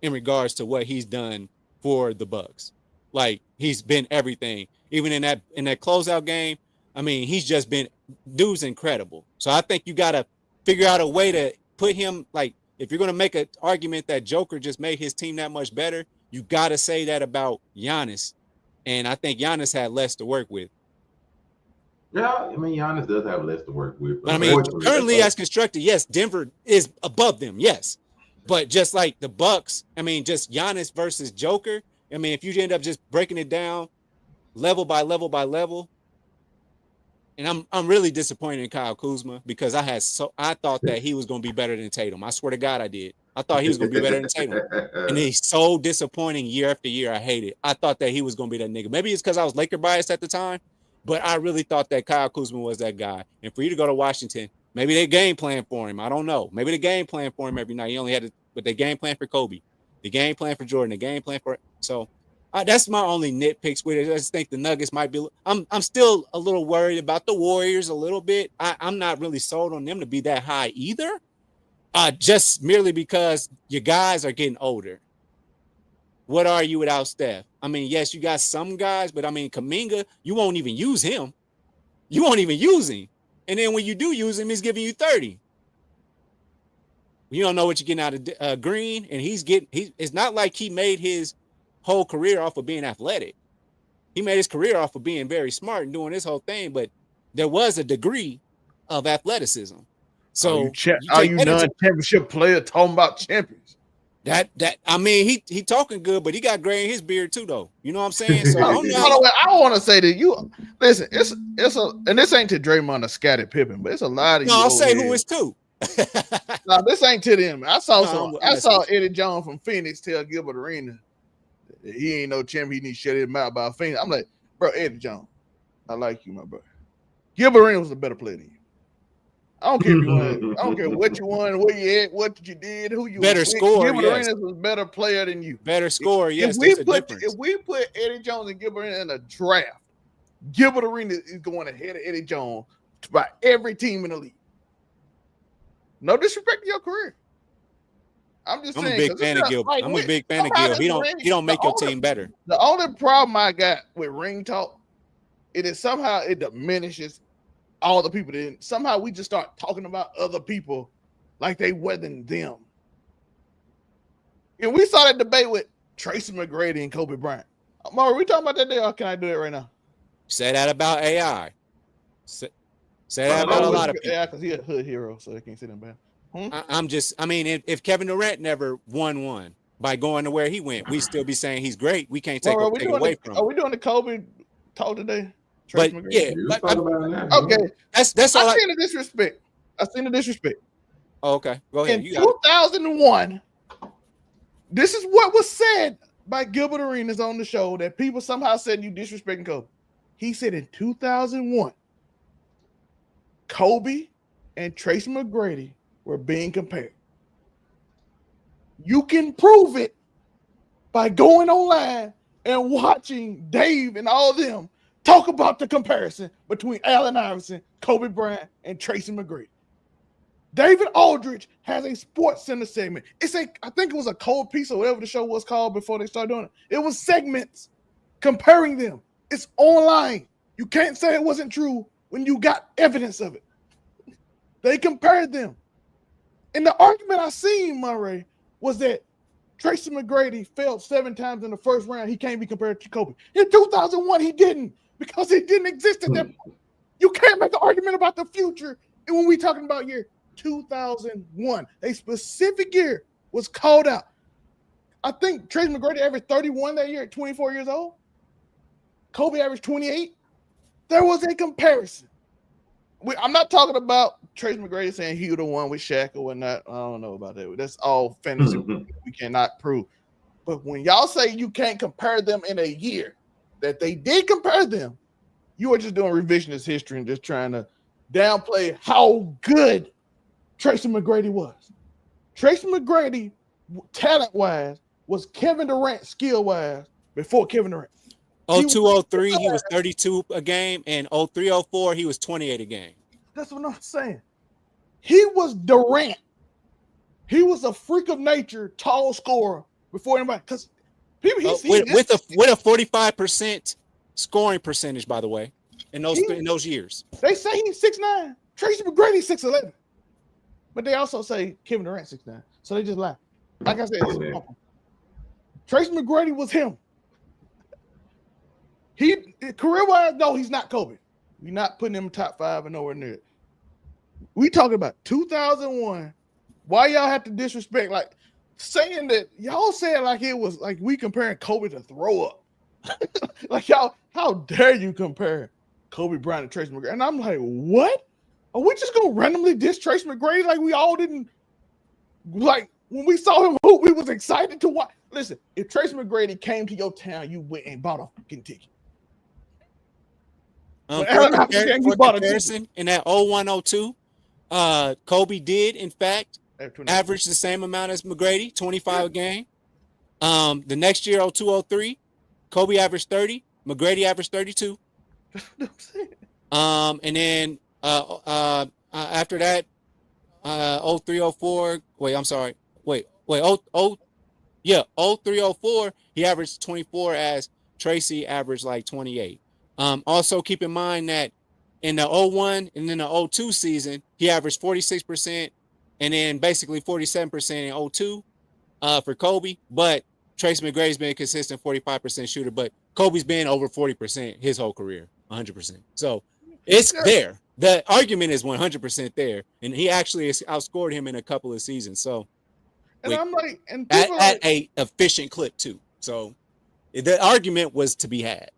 in regards to what he's done for the Bucks. Like, he's been everything. Even in that closeout game, I mean, he's just been dude's incredible. So I think you got to figure out a way to put him, like, if you're going to make an argument that Joker just made his team that much better, you got to say that about Giannis. And I think Giannis had less to work with. Yeah, I mean, Giannis does have less to work with. But I mean, currently as constructed, yes, Denver is above them, yes. But just like the Bucks, I mean, just Giannis versus Joker. I mean, if you end up just breaking it down level by level by level, and I'm really disappointed in Kyle Kuzma because I thought that he was going to be better than Tatum. I swear to God, I did. I thought he was going to be better than Tatum, and he's so disappointing year after year. I hate it. I thought that he was going to be that nigga. Maybe it's because I was Laker biased at the time, but I really thought that Kyle Kuzma was that guy. And for you to go to Washington, maybe they game plan for him. I don't know. Maybe the game plan for him every night. He only had to, but they game plan for Kobe, the game plan for Jordan, the game plan for so. That's my only nitpicks with it. I just think the Nuggets might be. I'm still a little worried about the Warriors a little bit. I'm not really sold on them to be that high either. Just merely because your guys are getting older. What are you without Steph? I mean, yes, you got some guys, but I mean, Kuminga, you won't even use him. You won't even use him. And then when you do use him, he's giving you 30. You don't know what you're getting out of Green, and it's not like he made his whole career off of being athletic. He made his career off of being very smart and doing this whole thing, but there was a degree of athleticism. So are you non-championship player talking about champions? That I mean, he talking good, but he got gray in his beard too, though. You know what I'm saying? So I want to say that you listen. It's and this ain't to Draymond or Scottie Pippen, but it's a lot of. No, I'll say who it's to. No, this ain't to them. I saw Eddie Jones from Phoenix tell Gilbert Arenas he ain't no champion. He needs to shut his mouth about Phoenix. I'm like, bro, Eddie Jones, I like you, my brother. Gilbert Arenas was a better player than you. I don't care if you won. I don't care what you won, where you at, what you did, who you better score. Gilbert Arenas was a better player than you. Better score, yes. If we put Eddie Jones and Gilbert Arenas in a draft, Gilbert Arenas is going ahead of Eddie Jones by every team in the league. No disrespect to your career. I'm just saying. I'm a big fan of Gil. I'm a big fan of Gil. He don't make your team better. The only problem I got with ring talk, it is somehow it diminishes all the people. That somehow we just start talking about other people like they wasn't them. And we saw that debate with Tracy McGrady and Kobe Bryant. Are we talking about that day, or can I do it right now? Say that about AI. Say that about a lot of people. AI, because he's a hood hero, so they can't say that bad. I mean, if Kevin Durant never won one by going to where he went, we still be saying he's great. We can't take it away from him. Are we doing the Kobe talk today? But yeah, okay. That's all. I've seen the disrespect. Oh, okay, go ahead. In 2001, this is what was said by Gilbert Arenas on the show that people somehow said you disrespecting Kobe. He said in 2001, Kobe and Tracy McGrady were being compared. You can prove it by going online and watching Dave and all of them talk about the comparison between Allen Iverson, Kobe Bryant, and Tracy McGrady. David Aldridge has a Sports Center segment. I think it was a cold piece or whatever the show was called before they started doing it. It was segments comparing them. It's online. You can't say it wasn't true when you got evidence of it. They compared them. And the argument I seen, Murray, was that Tracy McGrady failed 7 times in the first round. He can't be compared to Kobe. In 2001, he didn't, because he didn't exist at that point. You can't make an argument about the future. And when we talking about year 2001, a specific year was called out. I think Tracy McGrady averaged 31 that year at 24 years old. Kobe averaged 28. There was a comparison. I'm not talking about Tracy McGrady saying he would have won with Shaq or whatnot. I don't know about that. That's all fantasy. We cannot prove. But when y'all say you can't compare them in a year that they did compare them, you are just doing revisionist history and just trying to downplay how good Tracy McGrady was. Tracy McGrady, talent-wise, was Kevin Durant skill-wise before Kevin Durant. 02-03, he was 32 a game, and 03-04, he was 28 a game. That's what I'm saying. He was Durant. He was a freak of nature, tall scorer before anybody. Because people with a 45% scoring percentage, by the way, in those years. They say he's 6'9". Tracy McGrady 6'11". but they also say Kevin Durant 6'9", so they just lie. Like I said, it's Yeah. awful. Tracy McGrady was him. He career-wise, no, he's not Kobe. We're not putting him top 5 and nowhere near it. We talking about 2001. Why y'all have to disrespect, like saying that y'all said like it was like we comparing Kobe to throw up. Like y'all, how dare you compare Kobe Bryant and Tracy McGrady? And I'm like, what? Are we just gonna randomly diss Tracy McGrady like we all didn't like when we saw him hoop, we was excited to watch. Listen, if Tracy McGrady came to your town, you went and bought a fucking ticket. For comparison, in that 01-02, Kobe did, in fact, average the same amount as McGrady, 25 a game. The next year, 02-03, Kobe averaged 30, McGrady averaged 32. And then after that, 03-04, wait, I'm sorry. Wait, 03-04, he averaged 24 as Tracy averaged like 28. Also keep in mind that in the 01 and then the 02 season, he averaged 46% and then basically 47% in 02 for Kobe. But Tracy McGrady's been a consistent 45% shooter, but Kobe's been over 40% his whole career, 100%. So it's there. The argument is 100% there, and he actually outscored him in a couple of seasons. So, and I'm like, and at a efficient clip too. So the argument was to be had.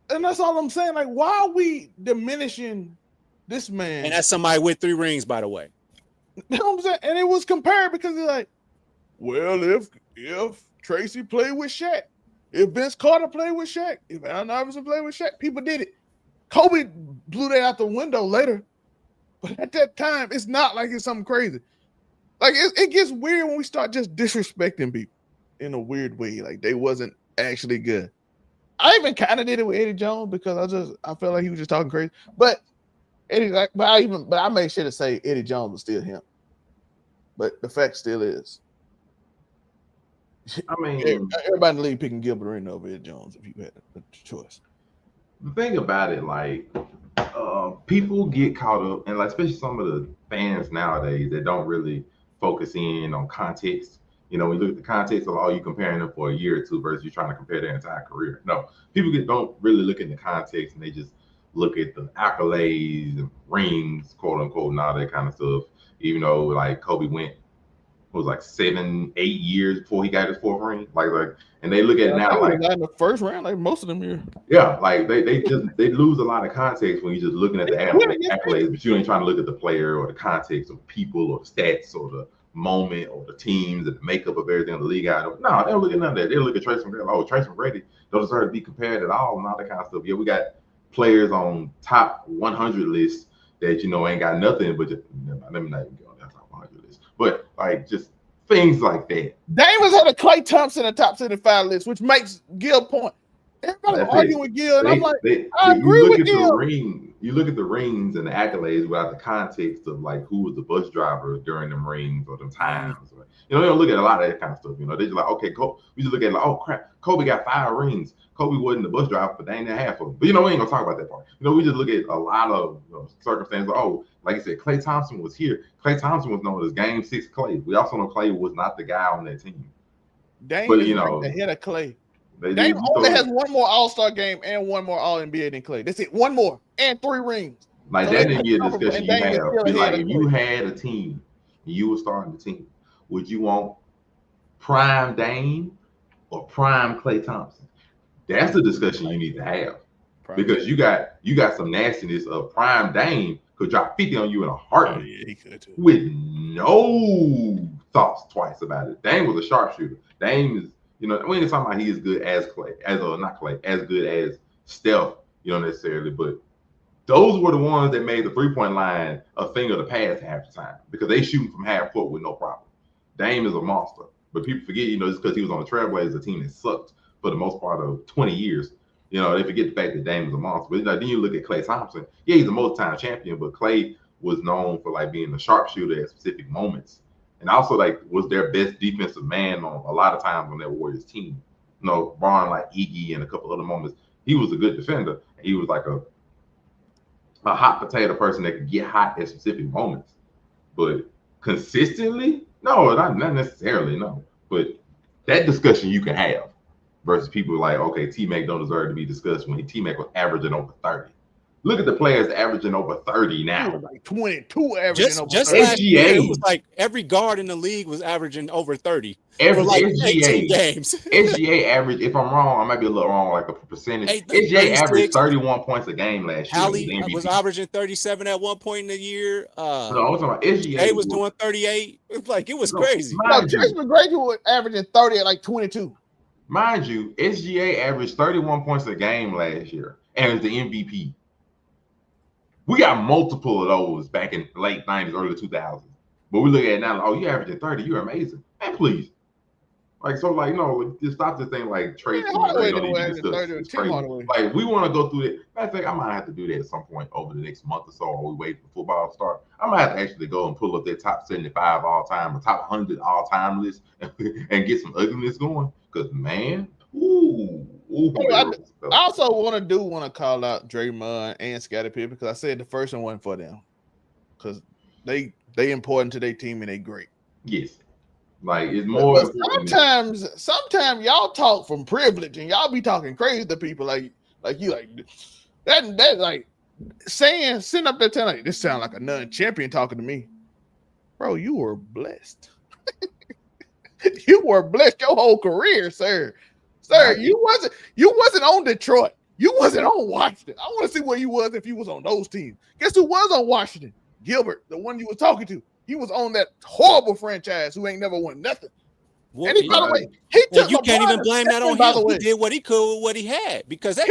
And that's all I'm saying. Like, why are we diminishing this man? And that's somebody with 3 rings, by the way. You know what I'm saying? And it was compared because they're like, well, if Tracy played with Shaq, if Vince Carter played with Shaq, if Allen Iverson played with Shaq, people did it. Kobe blew that out the window later. But at that time, it's not like it's something crazy. Like, it gets weird when we start just disrespecting people in a weird way. Like, they wasn't actually good. I even kind of did it with Eddie Jones because I felt like he was just talking crazy. But I made sure to say Eddie Jones was still him. But the fact still is. I mean, everybody in the league picking Gilbert Arenas over Eddie Jones if you had a choice. The thing about it, like, people get caught up, and like especially some of the fans nowadays that don't really focus in on context. You know, when you look at the context of you comparing them for a year or two versus you trying to compare their entire career. No, people don't really look at the context and they just look at the accolades and rings, quote unquote, and all that kind of stuff. Even though like Kobe went, was like 7-8 years before he got his 4th ring. Like, and they look at it now like in the first round, like most of them here. Yeah, like they lose a lot of context when you're just looking at the accolades, but you ain't trying to look at the player or the context of people or the stats or the moment or the teams and the makeup of everything in the league. No, they don't look at none of that. They look at Tracy McGrady. Oh, Tracy McGrady don't deserve to be compared at all and all that kind of stuff. Yeah, we got players on top 100 lists that ain't got nothing but just, let me not even go on that top 100 list. But like just things like that. Davis had a Klay Thompson in the top 75 list, which makes Gil point. Everybody arguing with Gil, and I'm like, I agree with Gil. You look at the rings and the accolades without the context of like who was the bus driver during them rings or them times. Or, they don't look at a lot of that kind of stuff. They're just like, okay, we just look at like, oh crap, Kobe got 5 rings. Kobe wasn't the bus driver for dang near half of them. But we ain't gonna talk about that part. We just look at a lot of circumstances. Oh, like you said, Klay Thompson was here. Klay Thompson was known as Game 6 Klay. We also know Klay was not the guy on that team. Dame is ahead of Klay. Dame only has one more All-Star game and one more All-NBA than Klay. That's it. One more and 3 rings. Like that didn't be a discussion you have. Like if you had a team and you were starting the team, would you want prime Dame or prime Klay Thompson? That's the discussion you need to have. Because you got some nastiness of prime Dame could drop 50 on you in a heartbeat. Oh, yeah, he could too. With no thoughts twice about it. Dame was a sharpshooter. Dame is, we ain't talking about he is good as Klay, as good as Steph, necessarily, but those were the ones that made the 3-point line a thing of the past half the time because they shooting from half court with no problem. Dame is a monster, but people forget, just because he was on the Trailblazers, a team that sucked for the most part of 20 years. They forget the fact that Dame was a monster. But then you look at Klay Thompson. Yeah, he's a multi-time champion, but Klay was known for like being a sharpshooter at specific moments, and also like was their best defensive man on a lot of times on that Warriors team. Barring like Iggy and a couple other moments, he was a good defender. He was like a hot potato person that could get hot at specific moments. But consistently, no, not necessarily, no. But that discussion you can have versus people like, okay, T-Mac don't deserve to be discussed when T-Mac was averaging over 30. Look at the players averaging over 30 He now. was like 22 averaging over Just 30. last year, it SGA. was like every guard in the league was averaging over 30 Every for like 18 SGA, games. SGA average, if I'm wrong, I might be a little wrong, like a percentage. SGA averaged 31 points a game last year. Hallie was averaging 37 at one point in the year. No, I'm talking about SGA. Was doing 38. It was crazy. No, Trace McGrady was averaging 30 at like 22. Mind you, SGA averaged 31 points a game last year and was the MVP. We got multiple of those back in the late 90s, early 2000s. But we look at it now, like, oh, you averaging 30, you're amazing. Man, please. Like, so, like, no, just stop this thing like Trace McGrady don't need to discuss. It's crazy. Like, we want to go through it. I think I might have to do that at some point over the next month or so, or we wait for football to start. I might have to actually go and pull up their top 75 all time or top 100 all time list and get some ugliness going. Because, man, I also want to call out Draymond and Scottie Pippen because I said the first one wasn't for them because they important to their team and they great. Yes, like it's more. Sometimes y'all talk from privilege and y'all be talking crazy to people like that like sitting up there telling like, this sound like a non-champion talking to me, bro. You were blessed. You were blessed your whole career, sir. Sir, you wasn't on Detroit. You wasn't on Washington. I want to see where you was if you was on those teams. Guess who was on Washington? Gilbert, the one you was talking to. He was on that horrible franchise who ain't never won nothing. Well, and by the way, he took you can't even blame that on him. He did what he could with what he had because that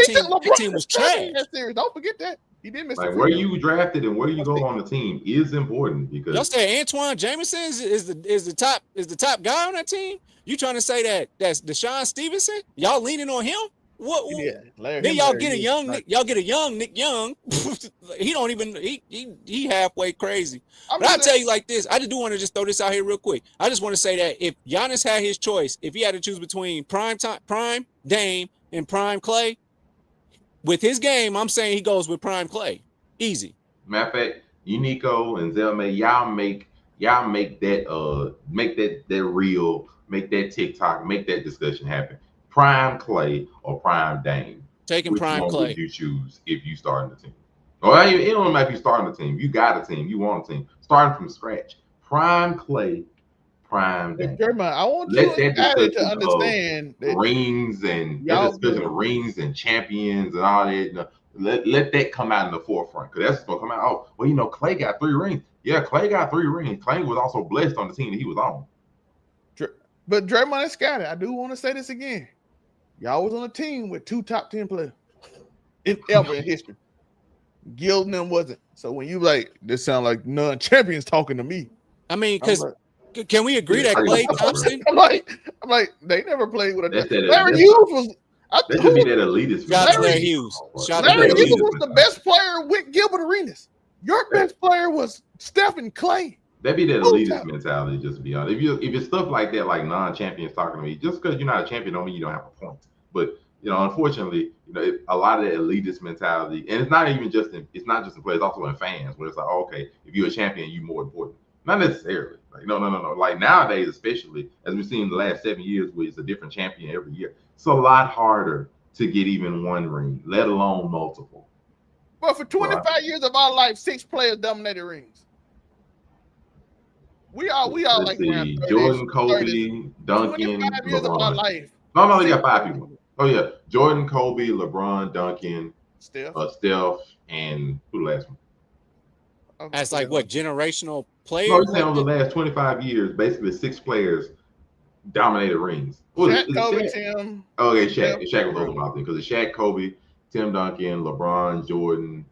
team was trash. Don't forget that. He didn't miss like where you drafted and where you go on the team is important because y'all say Antoine Jameson is the top guy on that team. You trying to say that's Deshaun Stevenson? Y'all leaning on him? What? Yeah, then y'all get a young Nick Young. he halfway crazy. But I'll tell you like this. I just do want to just throw this out here real quick. I just want to say that if Giannis had his choice, if he had to choose between prime Dame and prime Clay, with his game, I'm saying he goes with prime Clay. Easy. Matter of fact, you Nico and Zelma, y'all make that real, make that TikTok, make that discussion happen. Prime Clay or prime Dame? Taking prime Clay. Would you choose if you starting the team? Or it don't matter if you starting the team. You got a team. You want a team. Starting from scratch. Prime Clay, prime Dame. I want you to understand that rings and discussion of rings and champions and all that. You know, let that come out in the forefront because that's gonna come out. Oh, well, Clay got 3 rings. Yeah, Clay got 3 rings. Clay was also blessed on the team that he was on. But Draymond and Scottie, I do want to say this again. Y'all was on a team with 2 top 10 players ever in history. Gil and them wasn't. So when you like, this sound like non-champions talking to me. I mean, because can we agree that Klay Thompson? I'm like, they never played with a Larry Hughes was. That should be that elitist. Larry Hughes. Larry Hughes was the best player with Gilbert Arenas. Your best player was Stephen Clay. That'd be that elitist mentality, just to be honest. If it's stuff like that, like non-champions talking to me, just because you're not a champion don't mean you don't have a point. But unfortunately, a lot of that elitist mentality, and it's not just in players, it's also in fans, where it's like, oh, okay, if you're a champion, you're more important. Not necessarily. Like, no. Like nowadays, especially as we've seen in the last 7 years, where it's a different champion every year, it's a lot harder to get even 1 ring, let alone multiple. Well, for 25 years of our life, 6 players dominated rings. We all like Jordan, Kobe, Duncan, 25 years of our life. No, they got 5 people. Oh yeah, Jordan, Kobe, LeBron, Duncan, Steph, and who the last one? That's like what generational players? No, he's saying over the last 25 years, basically 6 players dominated rings. Shaq, Kobe, Tim. Oh, okay, Shaq. Shaq was over my thing because it's Shaq, Kobe, Tim Duncan, LeBron, Jordan.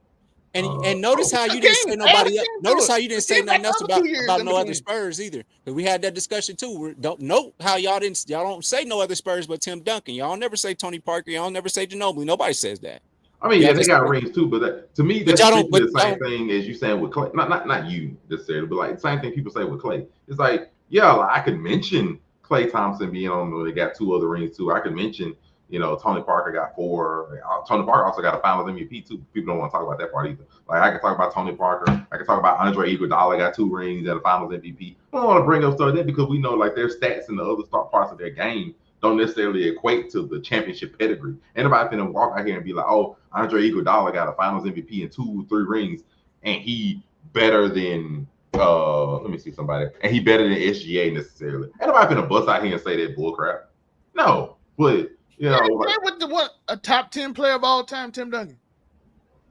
And notice how you didn't say nobody else. Notice how you didn't say nothing else about no other Spurs either. Because we had that discussion too. We don't know how y'all don't say no other Spurs but Tim Duncan. Y'all never say Tony Parker. Y'all never say Ginobili. Nobody says that. I mean, yeah, they got rings too, but to me, that's the same thing as you saying with Clay. Not you necessarily, but like the same thing people say with Clay. It's like, yeah, I could mention Klay Thompson being on. They got 2 other rings too. I could mention, Tony Parker got 4. Tony Parker also got a Finals MVP too. People don't want to talk about that part either. Like I can talk about Tony Parker. I can talk about Andre Iguodala got 2 rings and a Finals MVP. I don't want to bring up stuff like that because we know like their stats and the other parts of their game don't necessarily equate to the championship pedigree. Anybody finna walk out here and be like, oh, Andre Iguodala got a Finals MVP and 2 or 3 rings, and he better than let me see somebody, and he better than SGA necessarily. Anybody finna bust out here and say that bull crap? No, but what a top 10 player of all time, Tim Duncan.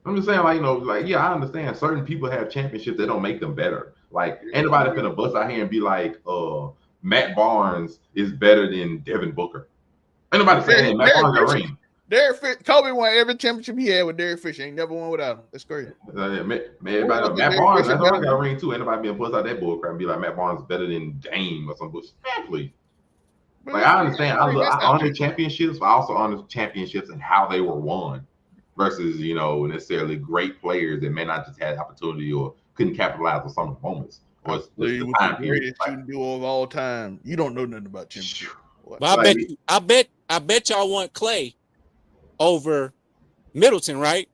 I'm just saying, I understand certain people have championships that don't make them better. Like anybody finna bust out here and be like, Matt Barnes is better than Devin Booker. Anybody saying Matt Barnes got a ring? Kobe won every championship he had with Derek Fisher. Ain't never won without him. That's crazy. Matt Barnes, that's got a ring too. Anybody being bust out that bull crap and be like Matt Barnes is better than Dame or some bullshit. Man, please. Like I understand, I honor championships, but I also honor championships and how they were won versus necessarily great players that may not just had the opportunity or couldn't capitalize on some of the moments. Or the greatest shooting duo of all time. You don't know nothing about championship. But I bet y'all want Clay over Middleton, right?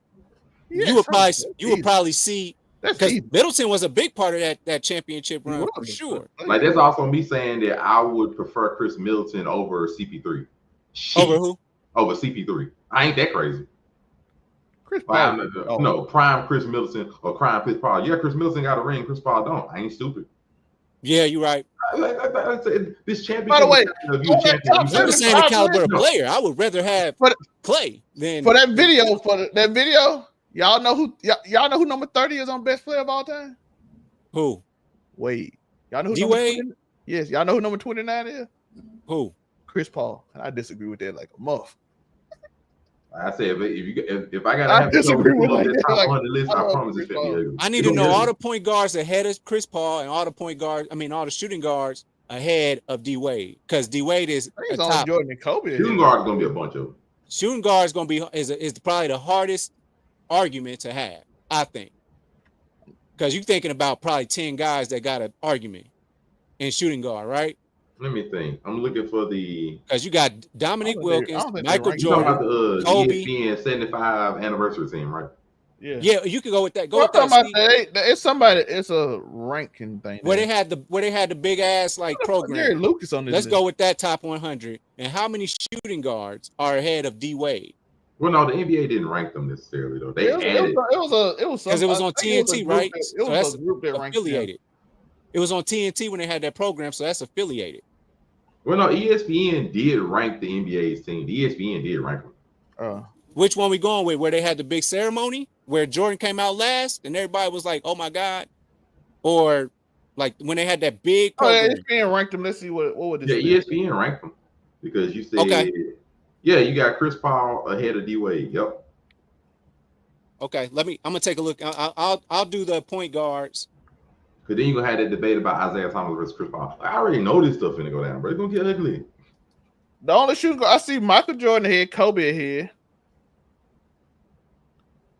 Yeah, you would probably see. Because Middleton was a big part of that championship run for sure. Like that's also me saying that I would prefer Chris Middleton over CP3. Over who? Over CP3. I ain't that crazy. Chris Paul. No, prime Chris Middleton or prime Chris Paul. Yeah, Chris Middleton got a ring. Chris Paul don't. I ain't stupid. Yeah, you're right. This championship. By the way, I'm the same caliber of player. I would rather have Clay than for that video. Y'all know who number 30 is on best player of all time? Who? Wade. Y'all know who D-Wade? Yes, y'all know who number 29 is? Who? Chris Paul. And I disagree with that like a muff. I said if I gotta disagree with that top 100 list, I promise it's gonna be ugly. I need to know all the point guards ahead of Chris Paul and all the shooting guards ahead of D-Wade. Because D-Wade is a top. Jordan and Kobe. Shooting guard is gonna be a bunch of them. Shooting guard is gonna be is probably the hardest argument to have, I think, because you're thinking about probably 10 guys that got an argument in shooting guard, right? Let me think. I'm looking for because you got Dominique Wilkins, Michael Jordan, Jordan, about the Kobe, ESPN 75 anniversary team, right? Yeah, you could go with that. It's somebody. It's a ranking thing. Where they had the big ass program. Gary Lucas on this. Let's go with that top 100. And how many shooting guards are ahead of D-Wade? Well, no, the NBA didn't rank them necessarily though. They added it was because it was on TNT, right? So that's a group that affiliated. It was on TNT when they had that program, so that's affiliated. Well, no, ESPN did rank the NBA's team. The ESPN did rank them. Which one we going with? Where they had the big ceremony where Jordan came out last and everybody was like, "Oh my God," or like when they had that big program? ESPN ranked them. Let's see what would this? Yeah, ESPN ranked them because you said yeah, you got Chris Paul ahead of D-Wade. Yep. Okay, I'm gonna take a look. I'll do the point guards. Cause then you're gonna have that debate about Isaiah Thomas versus Chris Paul. I already know this stuff finna go down, bro. It's gonna get ugly. The only shooting guard I see Michael Jordan ahead, Kobe ahead.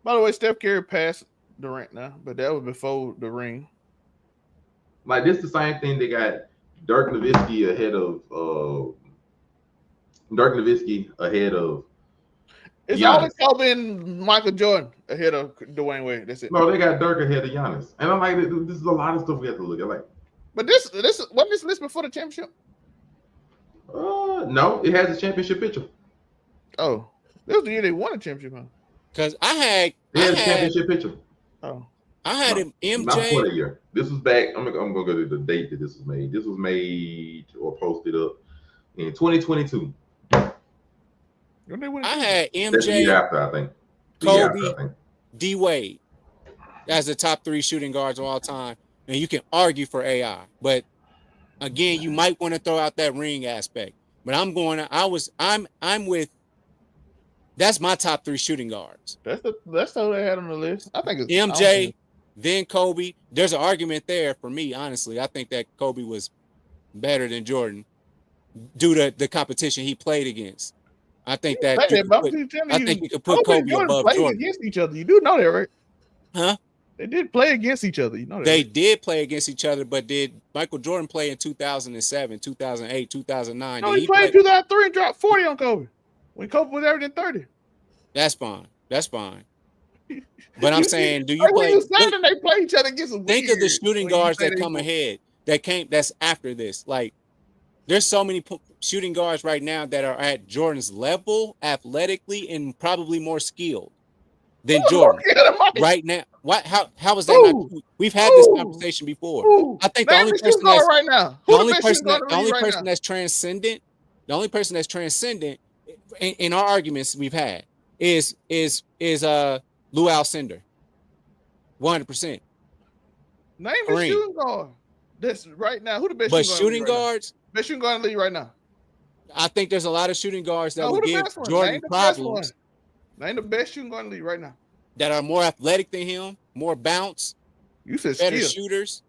By the way, Steph Curry passed Durant now, but that was before the ring. Like this, the same thing. They got Dirk Nowitzki ahead of It's Giannis. only Kobe and Michael Jordan ahead of Dwayne Wade. That's it. No, they got Dirk ahead of Giannis, and I'm like, this is a lot of stuff we have to look at. Like, but this wasn't this list before the championship? No, it has a championship picture. Oh, this was the year they won a championship, huh? Because I had a championship picture. Oh, I had him MJ. Not for the year. This was back. I'm gonna go to the date that this was made. This was made or posted up in 2022. I had MJ. That's the year after, I think. Kobe, D-Wade as the top 3 shooting guards of all time, and you can argue for AI, but again, you might want to throw out that ring aspect. But I'm with. That's my top 3 shooting guards. That's how they had on the list. I think it's MJ, then Kobe. There's an argument there for me, honestly. I think that Kobe was better than Jordan due to the competition he played against. I think that you could put Kobe above Jordan. Against each other. You do know that, right? Huh? They did play against each other. You know that. They did play against each other, but did Michael Jordan play in 2007, 2008, 2009? No, he played in 2003 and dropped 40 on Kobe. When Kobe was averaging 30. That's fine. That's fine. But I'm saying, do you Like, play? when you say that they play each other against Think of the weird shooting when you guards say that they come play. ahead, that's after this. Like, there's so many shooting guards right now that are at Jordan's level athletically and probably more skilled than Jordan right now. How is that not Who? true? We've had this Who? conversation before. Who? I think the Name only the shooting person guard that's right now. the Who only the best person shooting guard in the league right now? the only person that's transcendent in our arguments we've had is Lou Alcindor. 100%. Name the shooting guard. That's right now. Who the best But shooting guard? shooting guards, Best shooting guard in the league right now. I think there's a lot of shooting guards that No, would who the give best one? Jordan Name the best one. problems Name the best shooting guard in the league right now. that are more athletic than him, more bounce, You said better skill. shooters.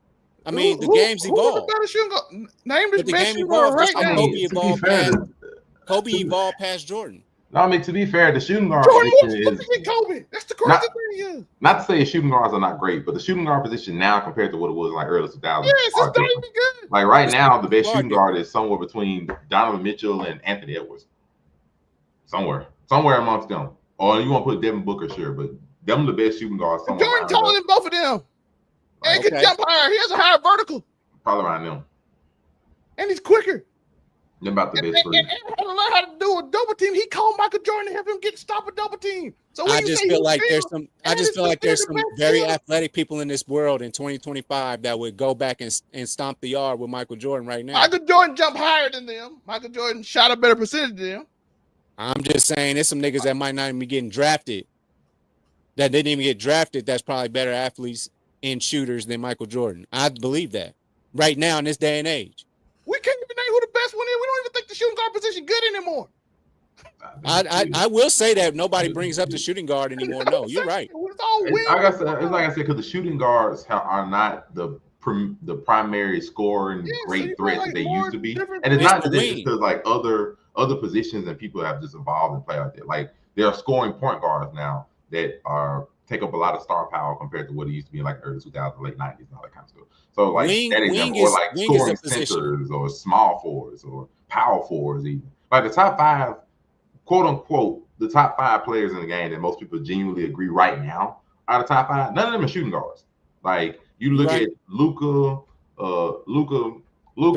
I mean, the game's Who's the evolved. better shooting guard? Name the But the best game shooting guard evolved right just like now. Kobe to be evolved fair, past Kobe evolved past Jordan. No, I mean, to be fair, the shooting guard Jordan position was is than Kobe. That's the crazy thing. not to say shooting guards are not great, but the shooting guard position now compared to what it was like early 2000s. Yes, it's not even good. Like right now, the best Guard shooting guard is somewhere between Donovan Mitchell and Anthony Edwards. Somewhere amongst them. Or you want to put Devin Booker, sure, but them the best shooting guards. Jordan taller than both of them. And Okay. can jump higher. He has a higher vertical. Probably around them. And he's quicker. They're about the And best three. how to learn how to do a double team. He called Michael Jordan to help him stop a double team. So when I you just say feel he like failed, there's some. I and just it's feel like there's the some best very field. athletic people in this world in 2025 that would go back and stomp the yard with Michael Jordan right now. Michael Jordan jumped higher than them. Michael Jordan shot a better percentage than them. I'm just saying, there's some niggas that might not even be getting drafted, that didn't even get drafted. That's probably better athletes and shooters than Michael Jordan. I believe that right now in this day and age. We can't even name who the best one is. We don't even think the shooting guard position good anymore. I will say that nobody brings up the shooting guard anymore. No, you're right. It's all It's weird. like I said, because the shooting guards are not the primary scoring Yeah, so great you threat got, that they more used to be. different- And it's It's not the just wing. because like other positions and people have just evolved and play like that. Like there are scoring point guards now that take up a lot of star power compared to what it used to be in like early 2000s, late 90s, and all that kind of stuff. So like that example, or like wing is scoring a position. centers or small forwards or power forwards even. Like the top five, quote unquote, the top 5 players in the game that most people genuinely agree right now are the top 5. None of them are shooting guards. Like you look Right. at Luka,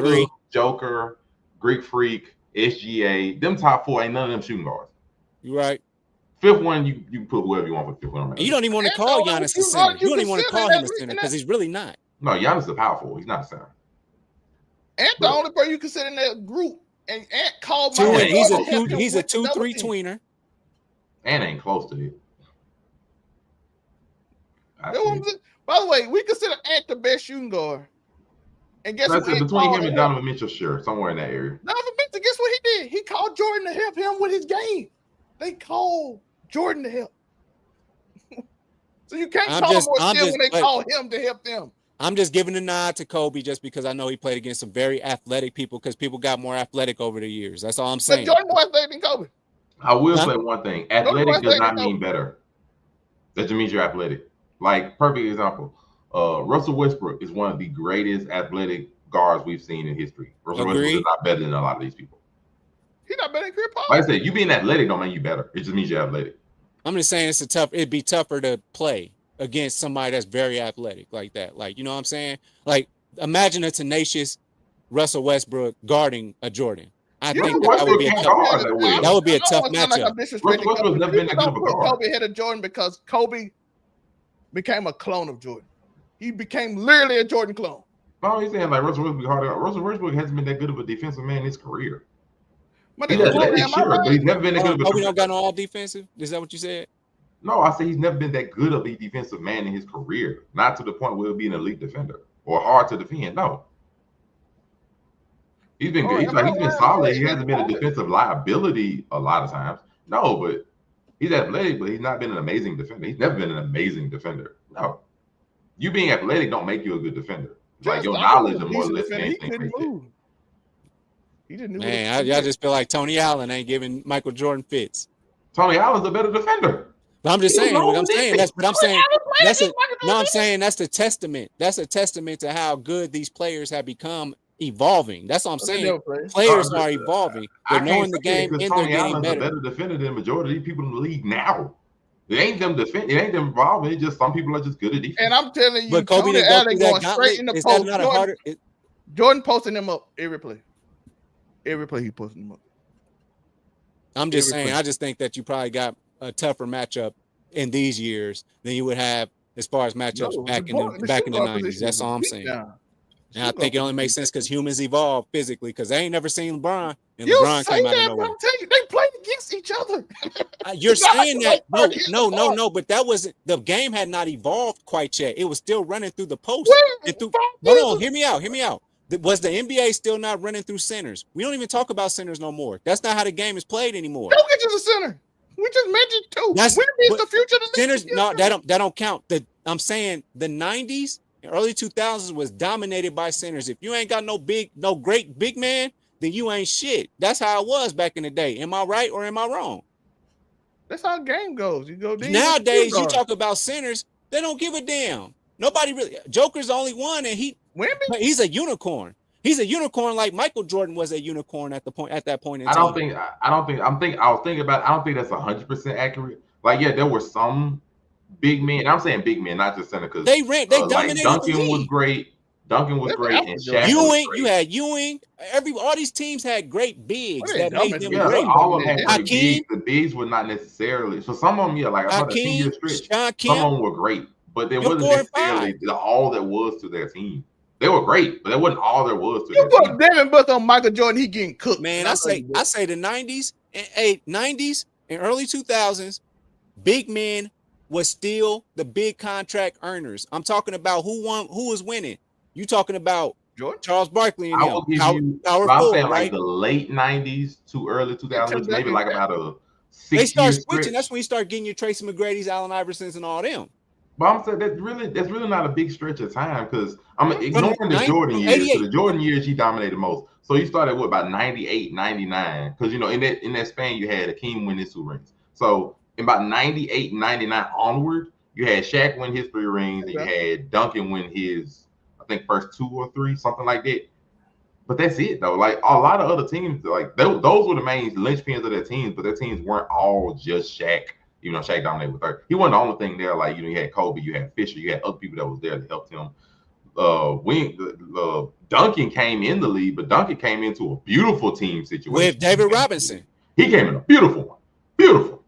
Three. Joker, Greek Freak, SGA. Them top 4 ain't none of them shooting guards. You're right. 5th one, you can put whoever you want for the 5th one. And you don't even want to And call no, Giannis a you center. are- You don't even want to consider call that him a we- center and because he's really not. No, Giannis is a power forward. He's not a center. And the only person you consider in that group, and Ant called Two, Michael he's Jordan a to help him he's a with the double 2-3 team. tweener. And ain't close to it. You know what I'm saying? By the way, we consider Ant the best shooting guard. And guess what? Between him and Donovan Mitchell, sure, somewhere in that area. Donovan Mitchell, guess what he did? He called Jordan to help him with his game. They called Jordan to help. So you can't I'm call just- him more I'm skill just- when they but- call him to help them. I'm just giving a nod to Kobe just because I know he played against some very athletic people because people got more athletic over the years. That's all I'm But saying. Jordan more athletic than Kobe. I will Huh? say one thing. Athletic does not mean better. That just means you're athletic. Like, perfect example. Russell Westbrook is one of the greatest athletic guards we've seen in history. Russell Westbrook is not better than a lot of these people. He's not better than Chris Paul. Like I said, you being athletic don't mean you better. It just means you're athletic. I'm just saying it'd be tougher to play against somebody that's very athletic like that. Like, you know what I'm saying? Like, imagine a tenacious Russell Westbrook guarding a Jordan. I think that would be a tough. That would be a tough matchup. Westbrook's never been that good of a guard. Kobe ahead of Jordan because Kobe became a clone of Jordan. He became literally a Jordan clone. No, he's saying like Russell Westbrook harder. Russell Westbrook hasn't been that good of a defensive man in his career. But He's athletic, sure, but he's never been that good of a Kobe don't got no all defensive? Is that what you said? No, I say he's never been that good of a defensive man in his career. Not to the point where he'll be an elite defender or hard to defend. No. He's been good. He's been solid. He hasn't been a defensive liability a lot of times. No, but he's athletic, but he's not been an amazing defender. He's never been an amazing defender. No. You being athletic don't make you a good defender. Like your knowledge of more or less He anything. couldn't move. He didn't know. Man, I just feel like Tony Allen ain't giving Michael Jordan fits. Tony Allen's a better defender. But I'm just saying, I'm saying that's the testament. That's a testament to how good these players have become evolving. That's what I'm They saying. never play. Players are evolving. They're I knowing can't the say that game because and they're Tony getting Allen's a better. better defender than the majority of these people in the league now. It ain't them defend. It ain't them evolving. It's just some people are just good at defense. And I'm telling you, But Kobe Tony didn't go Allen through going that straight gauntlet. in the Is that post. not a harder? Jordan posting them up every play. Every play he posting them up. I'm just Every saying. play. I just think that you probably got a tougher matchup in these years than you would have as far as matchups No, back in the the shooting guard 90s. position That's is a all I'm beat saying. down. And I think it only makes sense because humans evolve physically. Because they ain't never seen LeBron, and You LeBron say came out of that, but nowhere. I'm telling you, they played against each other. You're It's not like saying they that like 30 years apart. no, but that wasn't the game had not evolved quite yet. It was still running through the post. Wait, And through, 5 hold years on, hear me out. Was the NBA still not running through centers? We don't even talk about centers no more. That's not how the game is played anymore. Don't get to the center. We just mentioned two. That's When is but the future of the centers. league? No, that don't count. I'm saying the 90s and early 2000s was dominated by centers. If you ain't got no great big man, then you ain't shit. That's how it was back in the day. Am I right or am I wrong? That's how the game goes. You go Nowadays, you talk about centers, they don't give a damn. Nobody really. Joker's the only one, and he's a unicorn. He's a unicorn like Michael Jordan was a unicorn at that point in time. I don't think I was thinking about. I don't think that's 100% accurate. Like, yeah, there were some big men. I'm saying big men, not just center. Because they dominated like Duncan the league. was great. Duncan was great, and Shaq Ewing, was great. you had Ewing. All these teams had great bigs that made them Yeah, great. all of them had great Hakeem, bigs. The bigs were not necessarily. So some of them, yeah, like I thought the 2-year stretch, some of them were great, but there wasn't necessarily all that was to their team. They were great, but that wasn't all there was to you their team. put Devin Booker on Michael Jordan, he getting cooked. Man, I say the 90s and early 2000s, big men was still the big contract earners. I'm talking about who was winning. You talking about Jordan? Charles Barkley and I will give you. I'm saying like right? the late 90s to early 2000s, maybe like about a 6 They start year switching. stretch. That's when you start getting your Tracy McGrady's, Allen Iversons, and all them. But I'm saying that's really not a big stretch of time because I'm ignoring the Jordan years. So the Jordan years he dominated most. So you started with about 98, 99. Because in that span you had Hakeem win his 2 rings. So in about 98, 99 onward, you had Shaq win his 3 rings, and you had Duncan win his, I think, first 2 or 3, something like that. But that's it though. Like a lot of other teams, like those were the main linchpins of their teams, but their teams weren't all just Shaq. Shaq dominated with 30. He wasn't the only thing there. Like, you had Kobe, you had Fisher, you had other people that was there that helped him. Duncan came in the league, but Duncan came into a beautiful team situation. With David Robinson. He came in a beautiful one. Beautiful.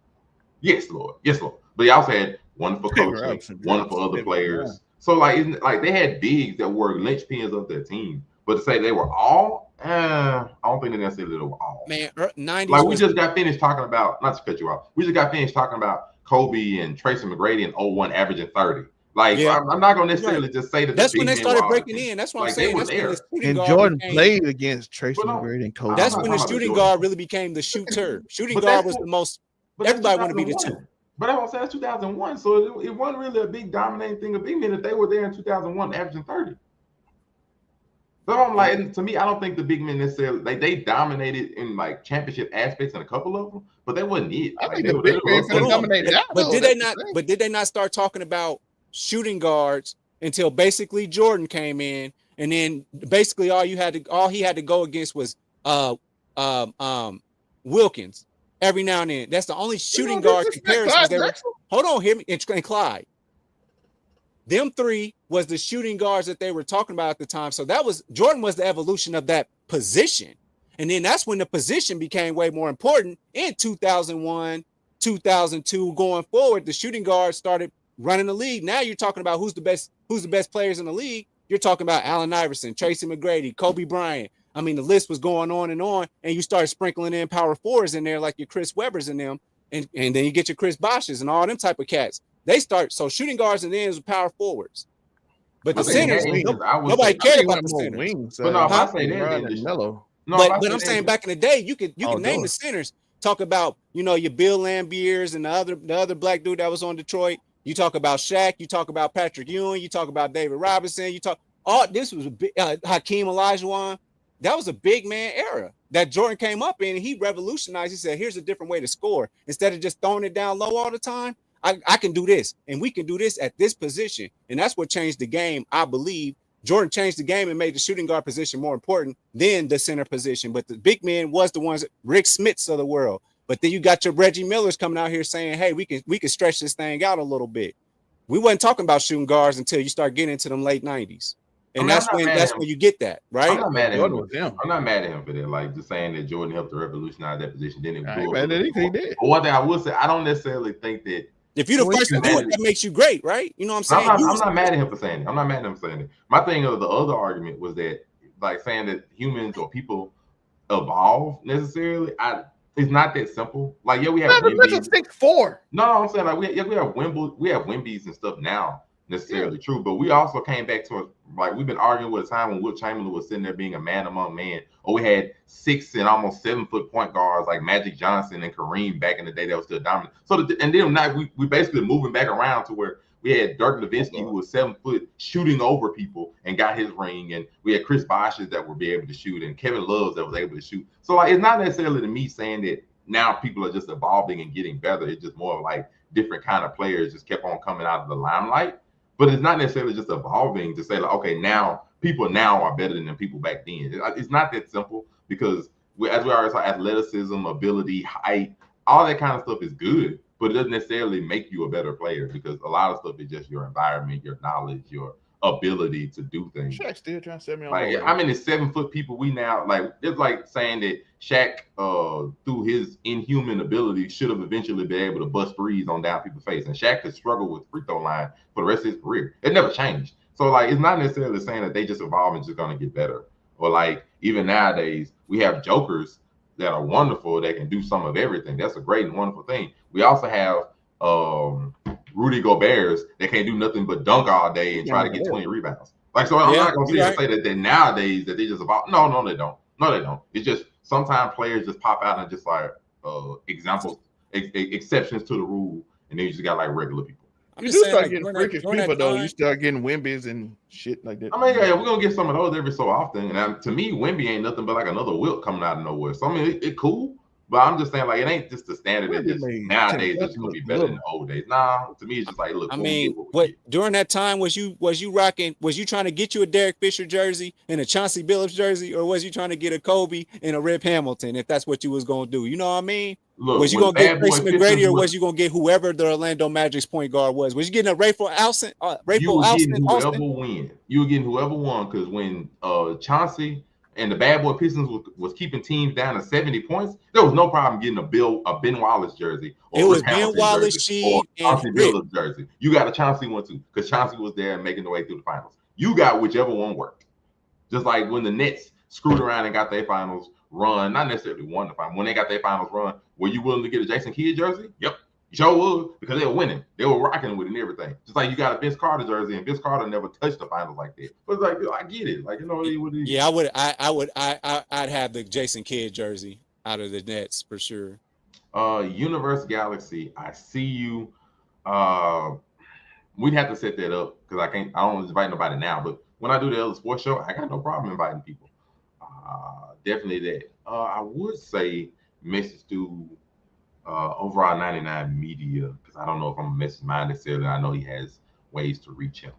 Yes, Lord. Yes, Lord. But he also had one for coaching, one for other players. So, like they had bigs that were linchpins of their team. But to say they were all, I don't think they necessarily were all. Man, 90s. Like we just got finished talking about, not to cut you off, we just got finished talking about Kobe and Tracy McGrady in 01 averaging 30. Like, I'm not going to necessarily just say that. That's when they started breaking in. That's what I'm saying. That's when the and Jordan played against Tracy McGrady and Kobe. That's when the shooting guard really became the shooter. Shooting guard was the most, everybody wanted to be the 2. But I was saying that's 2001. So it wasn't really a big dominating thing of big men if they were there in 2001 averaging 30. So I'm like, to me, I don't think the big men necessarily they dominated in like championship aspects and a couple of them, but they wasn't it. I think the big men finna dominate that. But did they not start talking about shooting guards until basically Jordan came in, and then basically all he had to go against was Wilkins every now and then. That's the only shooting guard comparisons they were. Hold on, hear me, and Clyde. Them 3 was the shooting guards that they were talking about at the time. So Jordan was the evolution of that position. And then that's when the position became way more important in 2001, 2002 going forward. The shooting guards started running the league. Now you're talking about who's the best players in the league. You're talking about Allen Iverson, Tracy McGrady, Kobe Bryant. I mean, the list was going on, and you start sprinkling in power forwards in there like your Chris Webbers in them. And then you get your Chris Bosches and all them type of cats. They start, so shooting guards and then it was power forwards. But the centers, nobody cared about the centers. Wings, but no, if I say that, but I'm saying back in the day, you can name the centers. Talk about, your Bill Lambiers and the other black dude that was on Detroit. You talk about Shaq. You talk about Patrick Ewing. You talk about David Robinson. This was Hakeem Olajuwon. That was a big man era that Jordan came up in, and he revolutionized. He said, here's a different way to score. Instead of just throwing it down low all the time, I can do this, and we can do this at this position. And that's what changed the game, I believe, Jordan changed the game and made the shooting guard position more important than the center position. But the big man was the ones, Rick Smiths of the world. But then you got your Reggie Millers coming out here saying, hey, we can stretch this thing out a little bit. We wasn't talking about shooting guards until you start getting into them late 90s. And that's when you get that, right? I'm not mad at him. him. I'm not mad at him for that. Like just saying that Jordan helped to revolutionize that position. Then I ain't mad at it, he did. But one thing I will say, I don't necessarily think that if you're the first to do it, that makes you great, right? You know what I'm saying? I'm not mad at him for saying it. I'm not mad at him for saying it. My thing of the other argument was that, like saying that humans or people evolve necessarily. It's not that simple. Like, yeah, we have Wimby's 6'4". No, I'm saying like we have Wimby's and stuff now. Necessarily true, but we also came back to like we've been arguing with a time when Wilt Chamberlain was sitting there being a man among men, or we had 6 and almost 7 foot point guards like Magic Johnson and Kareem back in the day that was still dominant. So and then now we basically moving back around to where we had Dirk Nowitzki who was 7 foot shooting over people and got his ring, and we had Chris Bosh's that would be able to shoot, and Kevin Loves that was able to shoot. So like it's not necessarily to me saying that now people are just evolving and getting better. It's just more like different kind of players just kept on coming out of the limelight. But it's not necessarily just evolving to say, like, okay, now people now are better than people back then. It's not that simple because, as we already saw, athleticism, ability, height, all that kind of stuff is good, but it doesn't necessarily make you a better player because a lot of stuff is just your environment, your knowledge, your ability to do things. Shaq still trying to set me on. Like, I mean, it's 7 foot people. We now like it's like saying that Shaq, through his inhuman ability, should have eventually been able to bust threes on down people's face, and Shaq could struggle with free throw line for the rest of his career. It never changed. So like, it's not necessarily saying that they just evolve and just gonna get better. Or like even nowadays, we have jokers that are wonderful that can do some of everything. That's a great and wonderful thing. We also have Rudy Gobert's that can't do nothing but dunk all day and try to get 20 rebounds. Like, so I'm not going to say that nowadays that they just evolve. No, they don't. No, they don't. It's just sometimes players just pop out and just like examples, exceptions to the rule, and then you just got like regular people. You do start getting freakish people though. You start getting Wimby's and shit like that. I mean, yeah, we're gonna get some of those every so often. And to me, Wimby ain't nothing but like another Wilt coming out of nowhere. So I mean, it cool. But I'm just saying, like, it ain't just the standard that just nowadays it's gonna be better than the old days. Nah, to me, it's just like, look. I mean, during that time was you trying to get you a Derek Fisher jersey and a Chauncey Billups jersey, or was you trying to get a Kobe and a Rip Hamilton if that's what you was gonna do? You know what I mean? Look, was you gonna get Tracy McGrady, or was you gonna get whoever the Orlando Magic's point guard was? Was you getting a Rayful Alston? You were getting whoever win. You were getting whoever won because when Chauncey and the Bad Boy Pistons was keeping teams down to 70 points, there was no problem getting a Ben Wallace jersey. Or it was Ben Wallace, Sheed, and Chauncey Billups jersey. You got a Chauncey one too, because Chauncey was there and making the way through the finals. You got whichever one worked. Just like when the Nets screwed around and got their finals run, not necessarily won the final. When they got their finals run, were you willing to get a Jason Kidd jersey? Yep. You sure would, because they were winning. They were rocking with it and everything. Just like you got a Vince Carter jersey, and Vince Carter never touched the finals like that. But it's like, I get it. Like, you know, yeah, I'd have the Jason Kidd jersey out of the Nets for sure. Universe Galaxy, I see you. We'd have to set that up because I don't invite nobody now. But when I do the other sports show, I got no problem inviting people. Definitely that. I would say message to Overall 99 Media, because I don't know if I'm a message mine necessarily. I know he has ways to reach him.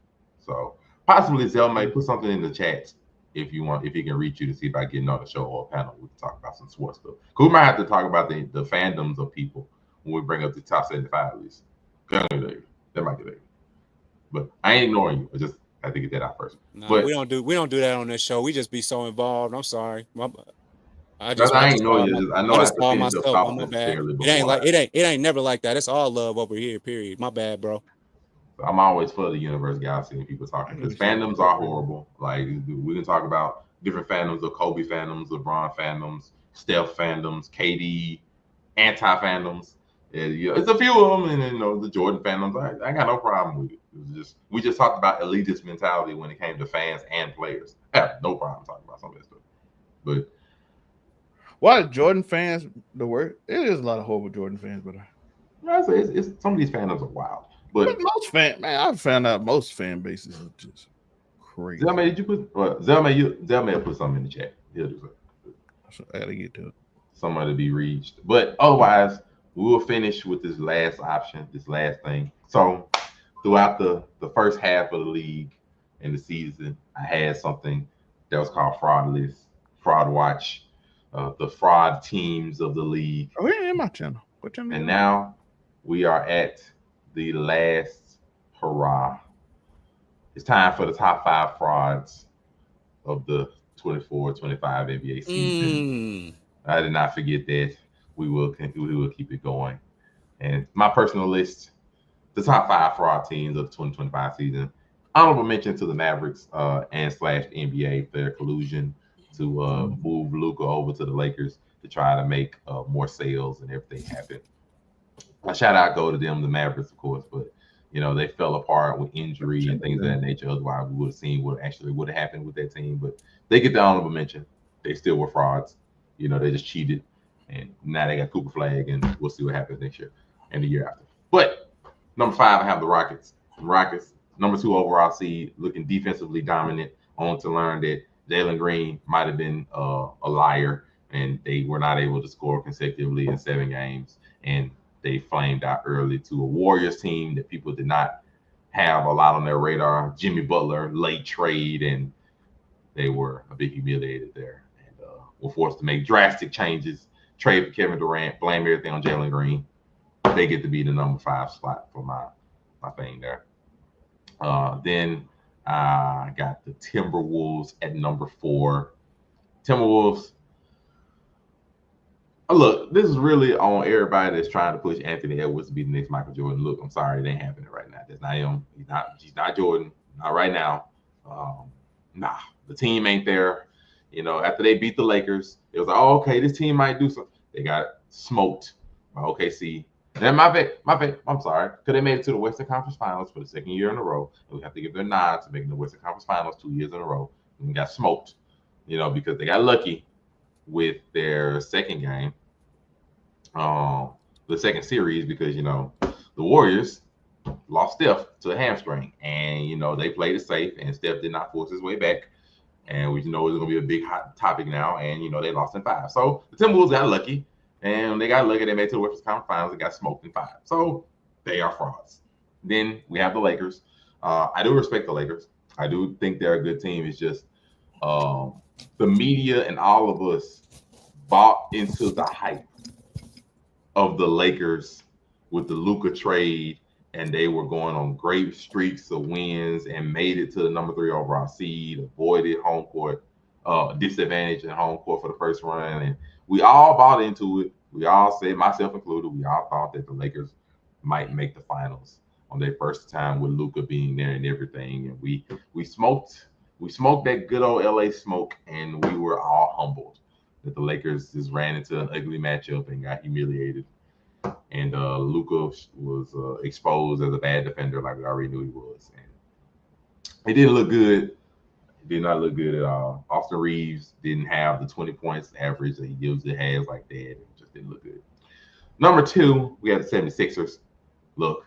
So possibly Zell may put something in the chat if he can reach you to see if I get on the show or a panel. We can talk about some sports stuff. Because we might have to talk about the fandoms of people when we bring up the top 75 at least. That might get it. But I ain't ignoring you. I just have to get that out first. No, but we don't do that on this show. We just be so involved. I'm sorry. I ain't know you. I know I have to finish the I'm my bad. It ain't never like that. It's all love over here. Period. My bad, bro. I'm always for the Universe Galaxy and people talking because fandoms are horrible. Like we can talk about different fandoms of Kobe fandoms, LeBron fandoms, Steph fandoms, KD, anti-fandoms. It's a few of them, and then the Jordan fandoms. I got no problem with it. We just talked about elitist mentality when it came to fans and players. I have no problem talking about some of that stuff. But why are Jordan fans the word? It is a lot of horrible Jordan fans, but I say it's some of these fandoms are wild. But most I've found out most fan bases are just crazy. Zelma, did you put? Zelma put something in the chat. He'll do something. I gotta get to it. Somebody to be reached, but otherwise, we will finish with this last option, this last thing. So, throughout the first half of the league in the season, I had something that was called Fraud List, Fraud Watch, the fraud teams of the league. Oh, yeah, in my channel. What channel? And now we are at the last hurrah. It's time for the top 5 frauds of the 24-25 NBA season. I did not forget that. We will keep it going. And my personal list, the top 5 fraud teams of the 2025 season. Honorable mention to the Mavericks and / NBA for their collusion to move Luka over to the Lakers to try to make more sales and everything happen. A shout out go to them, the Mavericks, of course, but they fell apart with injury and things of that nature. Otherwise, we would have seen what actually would have happened with that team. But they get the honorable mention. They still were frauds. They just cheated, and now they got Cooper Flag, and we'll see what happens next year and the year after. But number 5, I have the Rockets. Rockets, number 2 overall seed, looking defensively dominant. On to learn that Jalen Green might have been a liar, and they were not able to score consecutively in 7 games, and they flamed out early to a Warriors team that people did not have a lot on their radar. Jimmy Butler, late trade, and they were a bit humiliated there, and were forced to make drastic changes. Trade for Kevin Durant, blame everything on Jalen Green. They get to be the number 5 slot for my thing there. Then I got the Timberwolves at number 4. Timberwolves. Look, this is really on everybody that's trying to push Anthony Edwards to be the next Michael Jordan. Look, I'm sorry, it ain't happening right now. That's not him. He's not Jordan. Not right now. Nah, the team ain't there. After they beat the Lakers, it was like, oh, okay, this team might do something. They got smoked by OKC. Then my bet. I'm sorry, because they made it to the Western Conference Finals for the 2nd year in a row. And we have to give their nod to making the Western Conference Finals 2 years in a row. And we got smoked, because they got lucky with their second game, the second series, because the Warriors lost Steph to a hamstring, and they played it safe, and Steph did not force his way back, and we know it's going to be a big hot topic now, and they lost in 5. So the Timberwolves got lucky, and they got lucky. They made it to the Western Conference Finals and got smoked in 5. So they are frauds. Then we have the Lakers. I do respect the Lakers. I do think they're a good team. It's just the media and all of us bought into the hype of the Lakers with the Luka trade, and they were going on great streaks of wins and made it to the number 3 overall seed, avoided home court disadvantage in home court for the first run, and we all bought into it. We all said, myself included, we all thought that the Lakers might make the finals on their first time with Luka being there and everything, and we smoked that good old LA smoke, and we were all humbled that the Lakers just ran into an ugly matchup and got humiliated. And Luka was exposed as a bad defender, like we already knew he was. And it didn't look good. It did not look good at all. Austin Reeves didn't have the 20 points average that he usually has like that. It just didn't look good. Number 2, we have the 76ers. Look,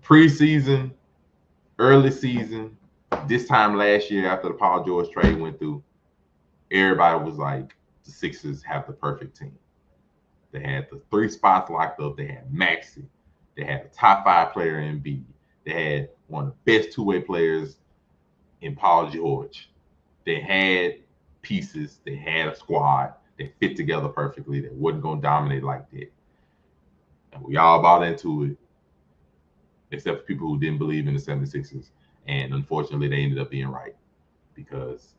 preseason, early season, this time last year after the Paul George trade went through, everybody was like, the Sixers have the perfect team. They had the 3 spots locked up. They had Maxey. They had a top 5 player in Embiid. They had one of the best 2-way players in Paul George. They had pieces. They had a squad that fit together perfectly, that wasn't going to dominate like that. And we all bought into it, except for people who didn't believe in the 76ers. And unfortunately, they ended up being right because,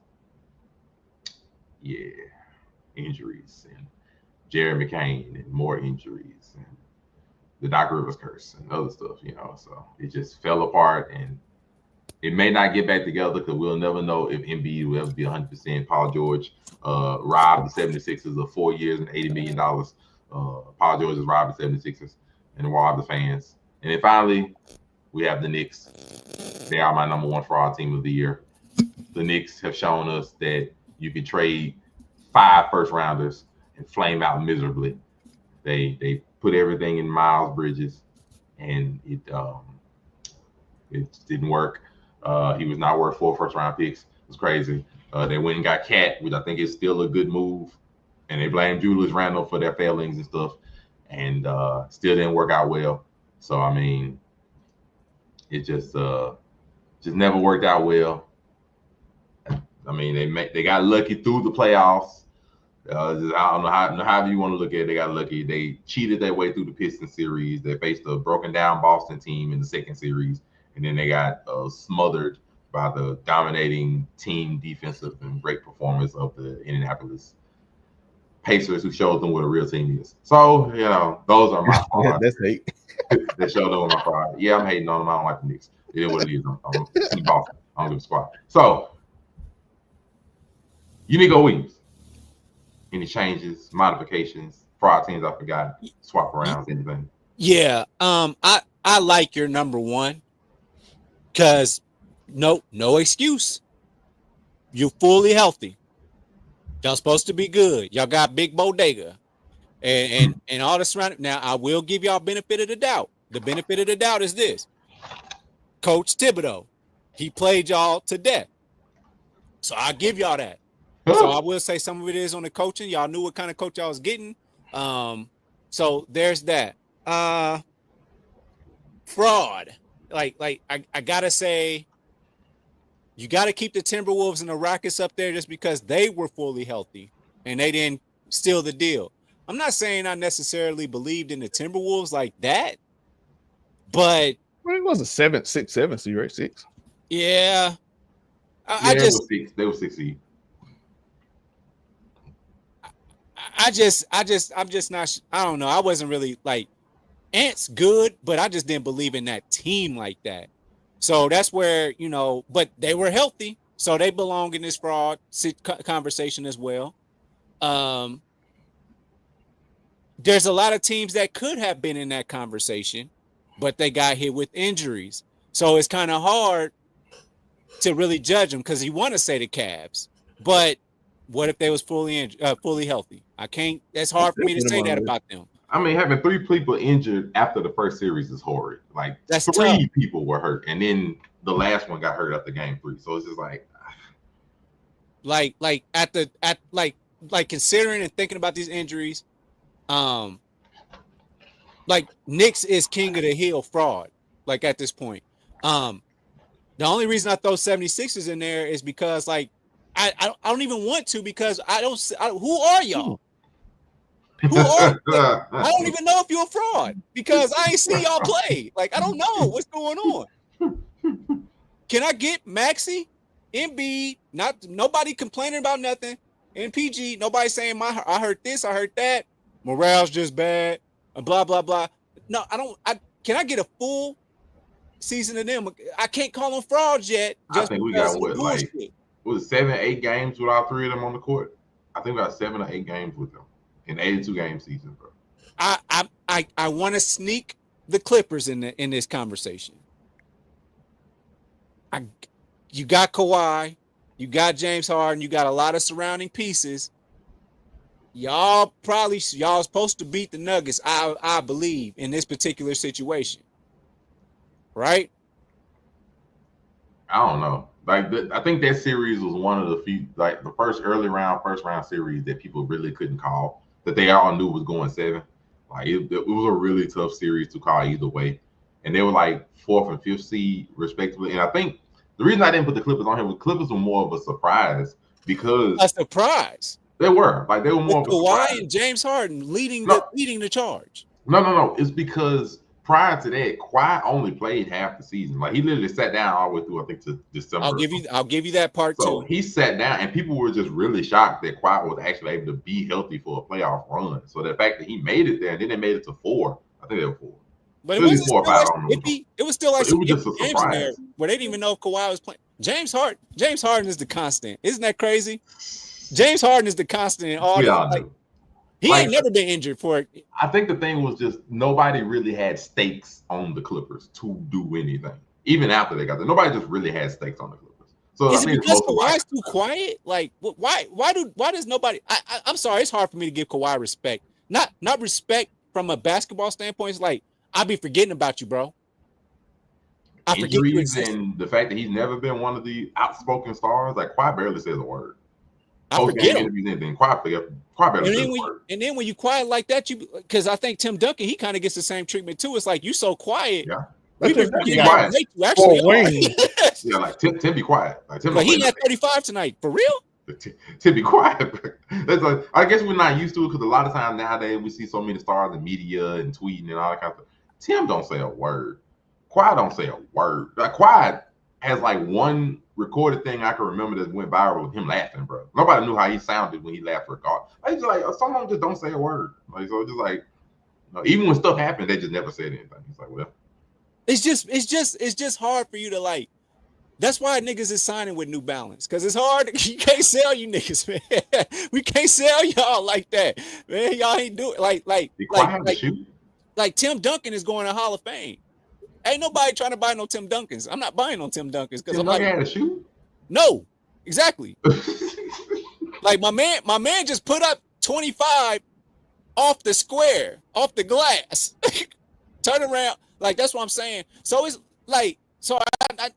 injuries and Jerry McCain and more injuries and the Doc Rivers curse and other stuff, So it just fell apart, and it may not get back together because we'll never know if Embiid will ever be 100%. Paul George robbed the 76ers of 4 years and $80 million. Paul George has robbed the 76ers and robbed the fans. And then finally, we have the Knicks. They are my number 1 fraud team of the year. The Knicks have shown us that you can trade 5 first-rounders and flame out miserably. They put everything in Miles Bridges, and it didn't work. He was not worth 4 first-round picks. It was crazy. They went and got Cat, which I think is still a good move, and they blamed Julius Randle for their failings and stuff, and still didn't work out well. So, I mean, it just just never worked out well. I mean, they got lucky through the playoffs. I don't know however you want to look at it. They got lucky. They cheated their way through the Pistons series. They faced a broken down Boston team in the second series, and then they got smothered by the dominating team defensive and great performance of the Indianapolis Pacers, who showed them what a real team is. So, those are my Yeah, that's hate. They showed them my pride. Yeah, I'm hating on them. I don't like the Knicks. It is what it is. I'm Team Boston. I don't give a squat. So, Unico Williams. Any changes, modifications, fraud teams I forgot, swap arounds, anything? Yeah. I like your number one because no excuse. You're fully healthy. Y'all supposed to be good. Y'all got big bodega and all the surrounding. Now, I will give y'all benefit of the doubt. The benefit of the doubt is this. Coach Thibodeau, he played y'all to death. So I'll give y'all that. So I will say some of it is on the coaching. Y'all knew what kind of coach I was getting. So there's that. Fraud. Like I gotta say, you gotta keep the Timberwolves and the Rockets up there just because they were fully healthy and they didn't steal the deal. I'm not saying I necessarily believed in the Timberwolves like that, but Well, it was a 6-7 seed, right? 6. yeah. They were 6 seed. I'm just not. I don't know. I wasn't really like Ant's good, but I just didn't believe in that team like that. So that's where but they were healthy, so they belong in this fraud conversation as well. There's a lot of teams that could have been in that conversation, but they got hit with injuries, so it's kind of hard to really judge them because you want to say the Cavs, but what if they was fully healthy? I can't. That's hard for me to say that about them. I mean, having 3 people injured after the first series is horrid. Like that's 3 tough. people were hurt, and then the last one got hurt after game 3. So it's just like considering and thinking about these injuries, like Knicks is king of the hill fraud. Like at this point, the only reason I throw 76ers in there is because like I don't even want to because who are y'all? Who are I don't even know if you're a fraud because I ain't see y'all play. Like I don't know what's going on. Can I get Maxey, Embiid? Nobody complaining about nothing. NPG, nobody saying I heard this, I heard that. Morale's just bad, and blah blah blah. No, I don't. Can I get a full season of them? I can't call them frauds yet. I think we got what, like, was it 7, 8 games with all 3 of them on the court? I think we got 7 or 8 games with them in 82 game season, bro. I want to sneak the Clippers in this conversation. You got Kawhi, you got James Harden, you got a lot of surrounding pieces. Y'all supposed to beat the Nuggets, I believe, in this particular situation, right? I don't know. Like I think that series was one of the few, like the first round series that people really couldn't call, that they all knew was going 7. Like it was a really tough series to call either way, and they were like 4th and 5th seed respectively. And I think the reason I didn't put the Clippers on here was Clippers were more of a surprise because a surprise. They were more of a surprise. Kawhi and James Harden leading the charge. No. It's because prior to that, Kawhi only played half the season. Like he literally sat down all the way through, I think, to December. I'll give you that part so too. He sat down, and people were just really shocked that Kawhi was actually able to be healthy for a playoff run. So the fact that he made it there, and then they made it to 4. I think they were 4. But it was still like some games in there where they didn't even know if Kawhi was playing. James Harden is the constant. Isn't that crazy? James Harden is the constant in all that. He ain't never been injured for it. I think the thing was just nobody really had stakes on the Clippers to do anything. Even after they got there, nobody just really had stakes on the Clippers. So is it because Kawhi's too quiet? Like, why does nobody? I'm sorry, it's hard for me to give Kawhi respect. Not respect from a basketball standpoint. It's like I'll be forgetting about you, bro. I forget you exist. And the fact that he's never been one of the outspoken stars. Like Kawhi barely says a word. I forget him. And then when you quiet like that, because I think Tim Duncan, he kind of gets the same treatment too. It's like you so quiet, We've been Tim, be forgetting quiet. that you actually For are. Wayne. Yeah, like Tim, be quiet. Like Tim, But he don't had say 35 tonight. For real? nothing. Tim, be quiet. That's like, I guess we're not used to it because a lot of times nowadays we see so many stars in media and tweeting and all that kind of stuff. Tim don't say a word. Quiet don't say a word. Like Quiet has like one recorded thing I can remember that went viral with him laughing, bro. Nobody knew how he sounded when he laughed for a call. Like, just like someone just don't say a word. Like so, just like even when stuff happened, they just never said anything. It's like, well, It's just hard for you to like. That's why niggas is signing with New Balance, because it's hard. You can't sell you niggas, man. We can't sell y'all like that, man. Y'all ain't do it be quiet to shoot. like Tim Duncan is going to Hall of Fame. Ain't nobody trying to buy no Tim Duncans. I'm not buying no Tim Duncans because I'm like, had a shoot. no, exactly. Like my man just put up 25 off the square, off the glass. Turn around, like that's what I'm saying. So it's like, so I'm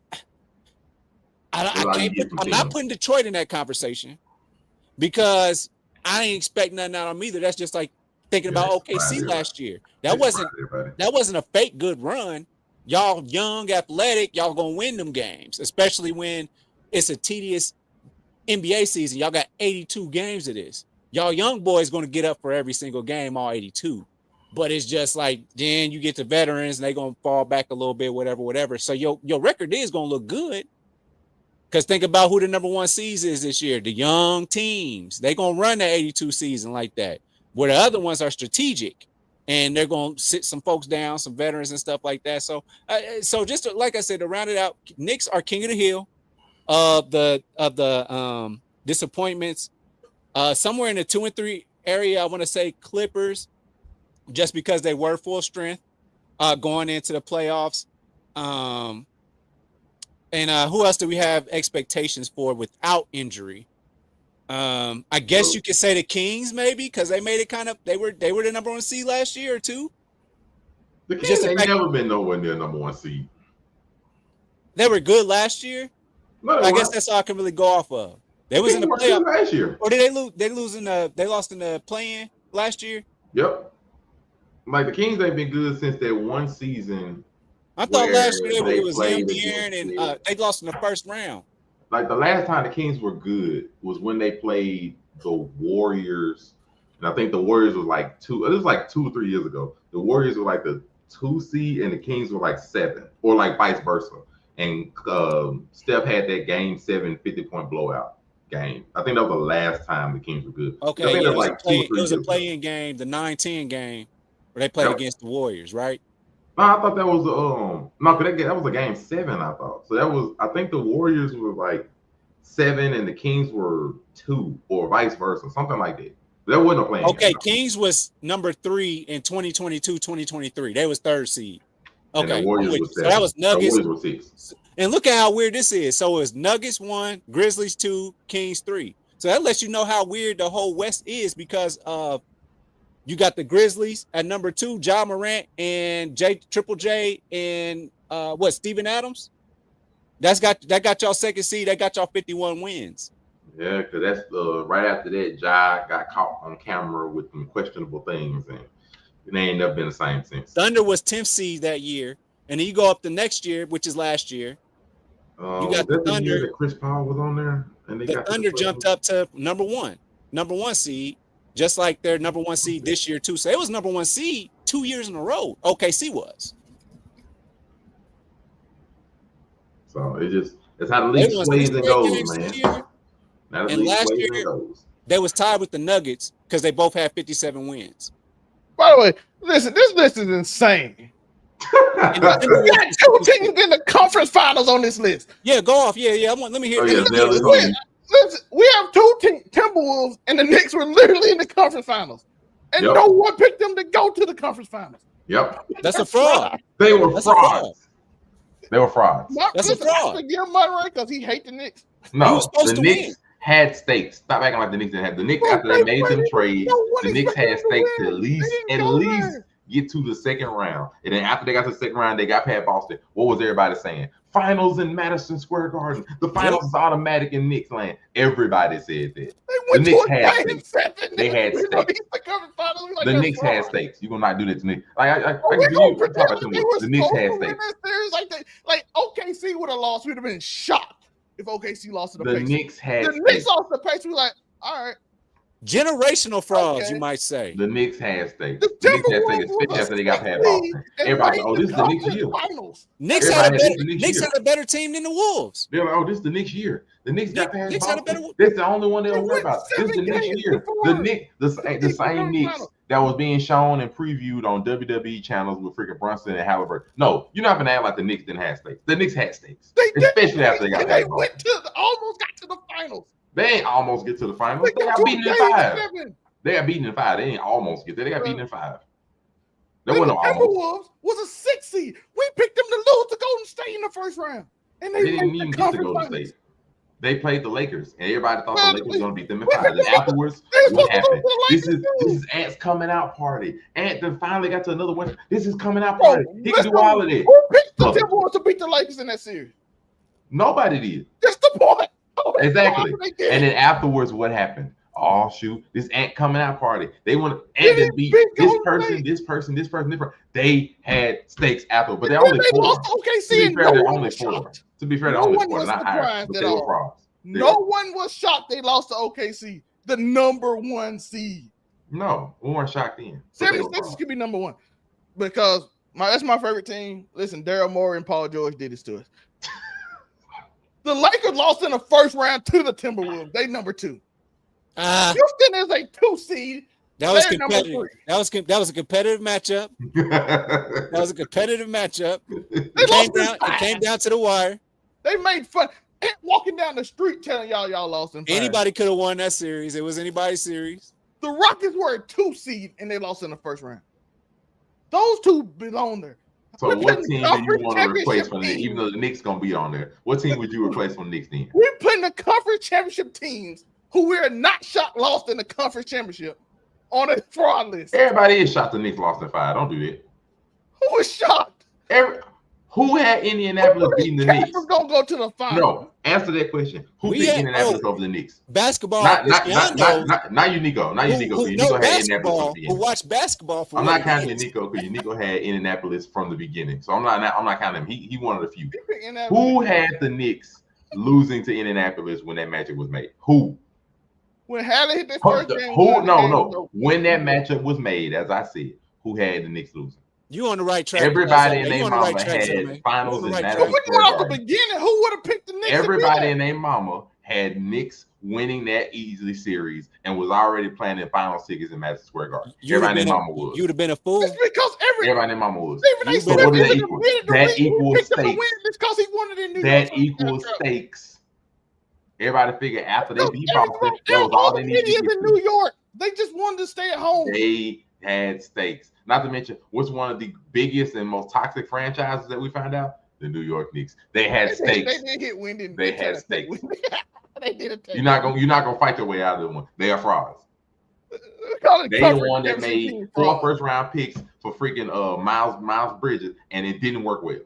not putting Detroit in that conversation because I ain't expect nothing out of them either. That's just like thinking about OKC last year. That wasn't a fake good run. Y'all young, athletic, y'all gonna win them games, especially when it's a tedious NBA season. Y'all got 82 games of this. Y'all young boys gonna get up for every single game, all 82. But it's just like then you get the veterans and they gonna fall back a little bit, whatever. So your record is gonna look good. Because think about who the number one seeds is this year. The young teams. They gonna run the 82 season like that. Where the other ones are strategic. And they're going to sit some folks down, some veterans and stuff like that. So just like I said, to round it out, Knicks are king of the hill of the disappointments. Somewhere in the 2 and 3 area, I want to say Clippers, just because they were full strength going into the playoffs. And who else do we have expectations for without injury? I guess you could say the Kings maybe because they made it kind of they were the number one seed last year or two. The Kings ain't never been nowhere near number one seed. They were good last year. No, I guess that's all I can really go off of. They was in the playoff last year. Or did they lose? They lost in the play-in last year. Yep. Like the Kings ain't been good since that one season. I thought last year it was them, De'Aaron, and they lost in the first round. Like the last time the Kings were good was when they played the Warriors, and I think the Warriors was like it was like 2 or 3 years ago. The Warriors were like the 2 seed, and the Kings were like 7, or like vice versa. And Steph had that game 7 50-point blowout game. I think that was the last time the Kings were good. Okay, it was a play-in game, the 9-10 game, where they played against the Warriors, right? No, I thought that was that was a game 7. I thought so. I think the Warriors were like 7 and the Kings were 2, or vice versa, something like that. That wasn't a playing. Okay, game. Kings was number 3 in 2022-2023. They was 3rd seed. Okay, and the Warriors was 7. So that was Nuggets. The Warriors were 6. And look at how weird this is. So it was Nuggets 1, Grizzlies 2, Kings 3. So that lets you know how weird the whole West is because you got the Grizzlies at number 2, Ja Morant and Triple J and Steven Adams. That got y'all 2nd seed. That got y'all 51 wins. Yeah, because that's right after that, Ja got caught on camera with some questionable things, and they ain't never been the same since. Thunder was 10th seed that year, and then you go up the next year, which is last year. You got the Thunder. Year that Chris Paul was on there, and they got Thunder jumped up to number 1 seed. Just like their number 1 seed this year too. So it was number 1 seed 2 years in a row. OKC was. So it's how the league sways and goes, man. And last year they was tied with the Nuggets because they both had 57 wins. By the way, listen, this list is insane. We got 2 teams in the conference finals on this list. Yeah, go off. Yeah. Let me hear. Listen, we have 2 Timberwolves, and the Knicks were literally in the conference finals, and no one picked them to go to the conference finals. Yep, that's a fraud. They were frauds. They were frauds. That's a fraud. I give him money right because he hates the Knicks. No, the Knicks had stakes. Stop acting like the Knicks didn't have. The Knicks after they made them trades, the Knicks had stakes to at least get to the 2nd round. And then after they got to the 2nd round, they got past Boston. What was everybody saying? Finals in Madison Square Garden. The finals is automatic in Knicks land. Everybody said that. The Knicks had stakes. They had stakes. The Knicks had stakes. You're gonna not do that to me. The Knicks had stakes. like OKC would have lost. We'd have been shocked if OKC lost to the Pacers. Knicks had The stakes. Knicks lost to the Pacers. We like, all right. Generational frauds, Okay. you might say. The Knicks had stakes. The The Knicks had Timberwolves stakes, especially was after they got past a Boston. and Everybody, made oh, this is the Knicks' year. Finals. Knicks Everybody had a had better the Knicks Knicks year. had a better team than the Wolves. They're like, oh, this is the Knicks' year. The Knicks got past Knicks had a Boston. better- That's the only one they don't They worry went about. This is the 7 Knicks' games year. before The Knicks, the the same Knicks finals. that was being shown and previewed on WWE channels with freaking Brunson and Halliburton. No, you're not gonna act like the Knicks didn't have stakes. The Knicks had stakes, They did. especially after they got And they past went Boston. almost got to the finals. They ain't almost get to the finals. They got two beaten in games 5. 7. They got beaten in 5. They ain't almost get there. They got beaten in 5. There Then wasn't the no almost. Timberwolves was a 6 seed. We picked them to lose to Golden State in the first round, and They they didn't made even the get to conference Golden finals. State. They played the Lakers, and everybody thought Well, the Lakers were going to beat them in we 5. And picked them up. afterwards, They was what supposed to happened? lose to This the is Lakers, this is Ant's coming out party. Ant then finally got to another one. This is coming out Bro, party. He can do listen, all of it. Who picked the Look. Timberwolves to beat the Lakers in that series? Nobody did. That's the point. Exactly. They did. And then afterwards, what happened? Oh shoot! This Ant coming out party. They want They Ant to didn't beat beat this Golden person, State. this person, this person, this person. They had stakes after, but they're Then only they 4. lost to To OKC, be and fair, no they're one only was 4. shocked. To be fair, they're No only one 4. was They're not higher, surprised but at they were all. frauds. No one was shocked they lost to OKC, the number 1 seed. No, we weren't shocked in. but they were 76ers frauds. could be number 1 because that's my favorite team. Listen, Daryl Morey and Paul George did this to us. The Lakers lost in the first round to the Timberwolves. They number 2. Houston is a 2 seed. That was They're number competitive. 3. That was a competitive matchup. That was a competitive matchup. They lost in It 5. came down to the wire. They made fun. Ant walking down the street telling y'all lost in 5. Anybody could have won that series. It was anybody's series. The Rockets were a 2 seed and they lost in the first round. Those two belong there. So We're what playing team the do you conference want to replace championship from the team. even though the Knicks gonna be on there? What team would you replace from the Knicks then? We're playing the conference championship teams who we're not shot lost in the conference championship on a fraud list. Everybody is shocked the Knicks lost in 5. Don't do that. Who was shocked? Who had Indianapolis beating the Knicks? We're gonna go to the final. No, answer that question. Who We picked had- Indianapolis over the Knicks? Basketball. Not you, Nico. Not you, who Nico. You know Nico had Indianapolis basketball, from the who beginning. watch basketball for I'm what not it counting is. Nico because Nico had Indianapolis from the beginning. So I'm not counting him. He one of the few. He picked Indianapolis. Who had the Knicks losing to Indianapolis when that matchup was made? Who? When Hallie hit the Who? first game, the game was No. over. When that matchup was made, as I said, who had the Knicks losing? You on the right track. Everybody in You their on the right mama track, had Zimmerman. finals You on and the right Madison track. If we Square went off the Garden. beginning, who would have picked the Knicks? to Everybody beat in their mama had Knicks winning that easily series and was already planning final tickets in Madison Square Garden. Everybody in their mama was. You'd have been a fool. It's because Everybody in their mama was. Even they You said better- what does that he equal? wanted to That win. He equals picked him to stakes. win just because he wanted it in New That York. equals stakes. Everybody figured after they No, beat everyone- Boston, that was all the they needed to idiots get in to. New York. They just wanted to stay at home. They had stakes. Not to mention, what's one of the biggest and most toxic franchises that we found out? The New York Knicks. They had They stakes. did hit Wyndham. They had stakes. They did it. You're not gonna fight your way out of the one. They are frauds. They the one that made 4 first round picks for freaking Miles Bridges, and it didn't work well.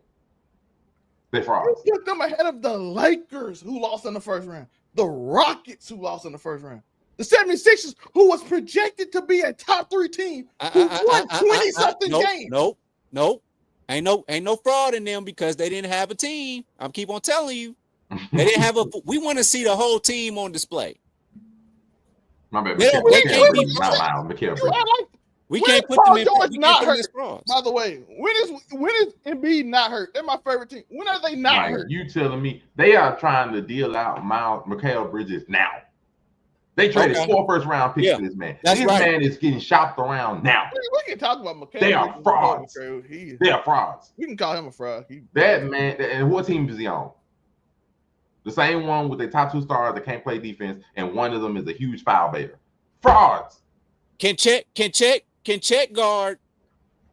They frauds. You put them ahead of the Lakers, who lost in the first round. The Rockets, who lost in the first round. The 76ers, who was projected to be a top 3 team, who won 20-something games. Nope. Ain't no fraud in them because they didn't have a team. I'm keep on telling you. They didn't have a. We want to see the whole team on display. My bad. They Mikal can't Bridges, be- not Miles. Mikal You Bridges. act like, We When can't is put Paul them in. George We not can't put them hurt? as frauds. by the way, when is Embiid not hurt? They're my favorite team. When are they not Like, hurt? you telling me they are trying to deal out Mikal Bridges now? They traded Okay. 4 first round picks Yeah, for this man. that's This right. man is getting shopped around now. We can talk about McCain. They are frauds. He, They are frauds. we can call him a fraud. That man, and what team is he on? The same one with the top 2 stars that can't play defense, and one of them is a huge foul baiter. Frauds. Can check guard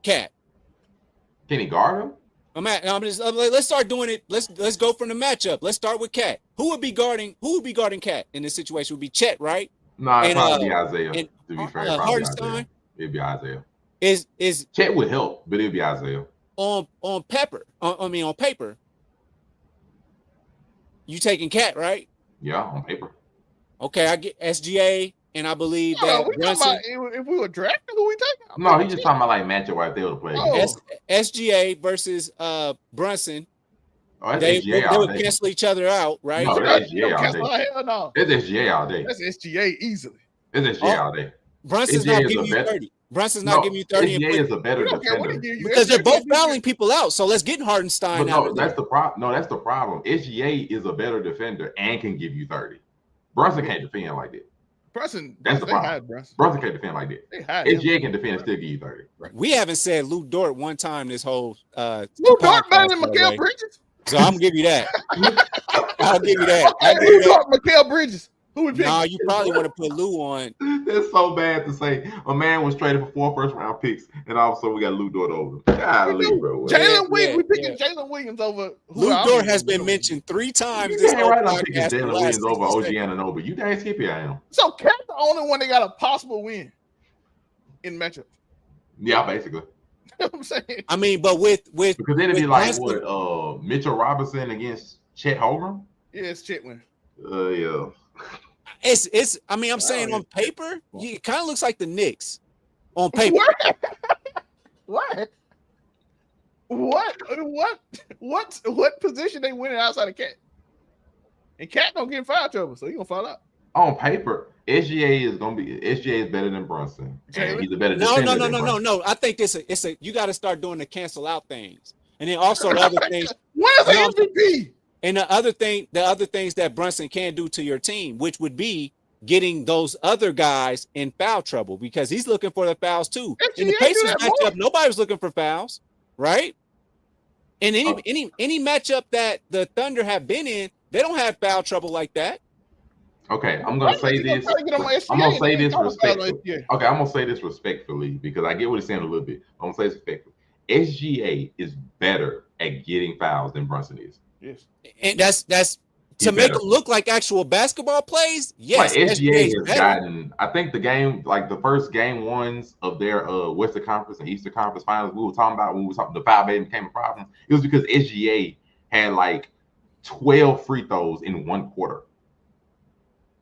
Cat. Can he guard him? Let's start doing it. Let's go from the matchup. Let's start with Cat. Who would be guarding Cat in this situation? Would be Chet, right? No, it'd And, probably be Isaiah. and, To be fair, probably Hartenstein Isaiah. It'd be Isaiah. is Chet would help, but it'd be Isaiah. on paper. You taking Cat, right? Yeah, on paper. Okay, I get SGA, and I believe No, that we talking Brunson, about if we were drafting, who we taking? No, he's just talking about like matchup right there to play. Oh. SGA versus Brunson Oh, that's They SGA they all would day. cancel each other out, right? No, that's SGA all Cancel, day. hell no. That's SGA all day. That's SGA easily. That's SGA all day. Brunson's SGA not is giving a you better. 30. Brunson's not No, giving you 30 and SGA put, is a better We don't care what defender. he give you. because they're SGA both can't do fouling shit. people out. So let's get Hardenstein But out no, of there. that's the problem. No, that's the problem. SGA is a better defender and can give you 30. Brunson can't defend like that. Brunson, That's the they problem. hide Brunson. Brunson can't defend like that. They hide him. SGA can defend and still give you 30. We haven't said Lou Dort one time this whole Lou Dort better than by the Mikal way. Bridges. So I'm gonna give you that. I'll give you that. Okay, I'll give you who that. got Mikal Bridges? Who we pick? No, you probably want to put Lou on. That's so bad to say. A man was traded for 4 first-round picks, and all of a sudden we got Lou Dort over him. Golly, bro. Jalen Williams. yeah, We picking Jalen Williams over. Lou Dort has been mentioned 3 times You this ain't whole right. I'm picking podcast. for the Jalen last Williams over 60 OG seconds. Anunoby. You dang skippy I am. So Cat the only one that got a possible win in matchup. Yeah, basically. You know what I'm saying? I mean, but with Because then it'd be with like Brunson- what Mitchell Robinson against Chet Holmgren. Yeah, it's Chet win. Yeah. it's. I mean, I'm saying on paper, it kind of looks like the Knicks on paper. What? What position they winning outside of Cat? And Cat don't get in foul trouble, so he gonna fall out. On paper, SGA is better than Brunson. And he's a better No. defender than Brunson. I think it's a you got to start doing the cancel out things, and then also the other things. Where's the MVP? And the other things that Brunson can do to your team, which would be getting those other guys in foul trouble, because he's looking for the fouls too. In the Pacers matchup, nobody was looking for fouls, right? And any matchup that the Thunder have been in, they don't have foul trouble like that. Okay, I'm gonna say this. I'm gonna say this respectfully. Okay, I'm gonna say this respectfully because I get what he's saying a little bit. I'm gonna say this respectfully. SGA is better at getting fouls than Brunson is. Yes. And that's to make it look like actual basketball plays. Yes, like SGA has better. gotten. I think the game, like the first game ones of their Western Conference and Eastern Conference finals, we were talking about when we were talking the foul baiting became a problem. It was because SGA had like 12 free throws in 1 quarter.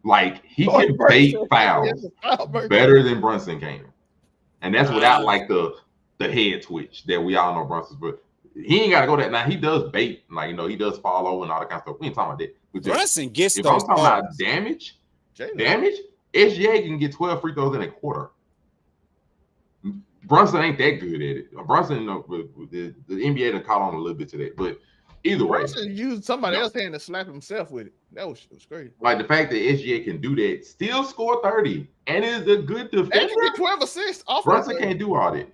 Like he can bait fouls better than Brunson can, and that's without like the head twitch that we all know Brunson's. But he ain't got to go that. Now he does bait, like he does fall over and all that kind of stuff. We ain't talking about that. But Brunson gets if those. I'm talking about damage, SGA can get 12 free throws in a quarter. Brunson ain't that good at it. Brunson, the NBA done caught on a little bit to that, but either way, Brunson used somebody else's hand to slap himself with it. That was crazy. Like the fact that SGA can do that, still score 30, and is a good defender. And he get 12 assists off. Brunson can't do all that.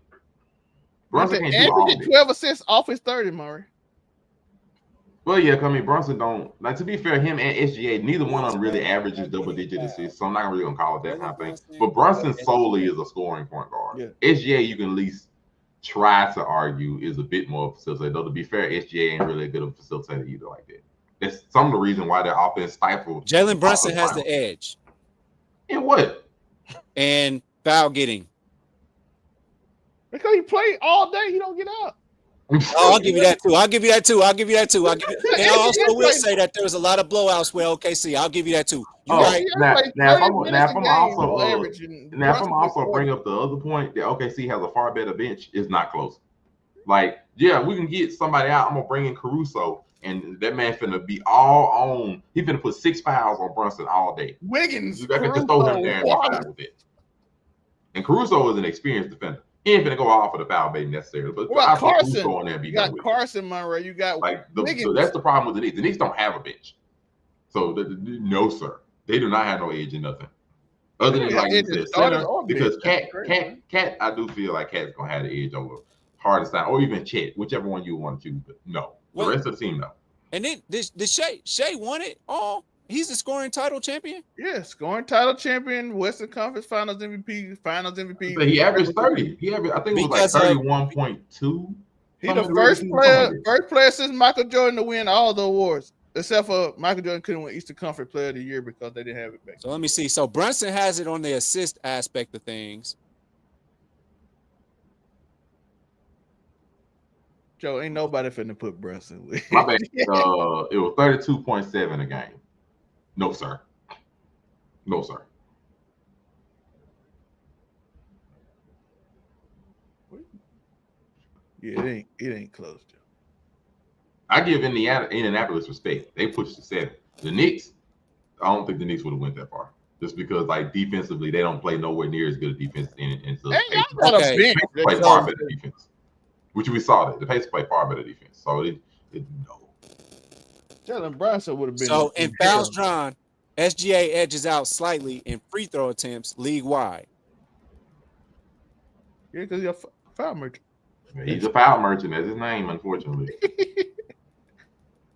Brunson can't do all that. 12 assists off his 30, Murray. Well, yeah, I mean Brunson don't. Like to be fair, him and SGA, neither one of them really averages double-digit assists, so I'm not really gonna call it that kind of thing. But Brunson solely is a scoring point guard. Yeah. SGA, you can at least try to argue is a bit more facilitator. Though to be fair, SGA ain't really a good facilitator either like that. That's some of the reason why their offense stifled. Jalen Brunson has the edge. In what? And foul getting. Because he played all day, he don't get out. Oh, I'll give you that too. And I also will say that there was a lot of blowouts with OKC. I'll give you that too. Right. Now, if I'm also bring up the other point that OKC has a far better bench, is not close. Like, yeah, we can get somebody out. I'm gonna bring in Caruso, and that man finna be all on. He finna put 6 fouls on Brunson all day. Wiggins, You can just throw him there and be fine with it. And Caruso is an experienced defender. He ain't finna go off for the foul baiting necessarily. But I put Carson Caruso in there and be you got done with Carson Monroe. You got like so that's the problem with the Knicks. The Knicks don't have a bench. So no, sir, they do not have no edge in nothing. Other than like you said, center, because Cat, I do feel like Cat's gonna have the edge over Hardenstein or even Chet, whichever one you want to choose. But no, the rest of the team no. And then this Shea won it all. He's the scoring title champion. Yeah, scoring title champion, Western Conference Finals MVP, Finals MVP. But he averaged 30. I think it was like 31.2. He's the first player since Michael Jordan to win all the awards, except for Michael Jordan couldn't win Eastern Conference Player of the Year because they didn't have it back. So let me see. So Brunson has it on the assist aspect of things. Joe, ain't nobody finna put Brunson with. My bad. It was 32.7 a game. No, sir. No, sir. Yeah, it ain't close, Joe. I give Indianapolis respect. They pushed to 7. The Knicks, I don't think the Knicks would have went that far. Just because, like, defensively, they don't play nowhere near as good a defense. And so Hey, the y'all Pacers got a Okay. bench. play far better defense. Which we saw that. The Pacers play far better defense. So, no. Jalen Brunson would have been. So in fouls drawn, SGA edges out slightly in free throw attempts league wide. Yeah, because you're a foul merchant. He's a foul merchant. That's his name, unfortunately.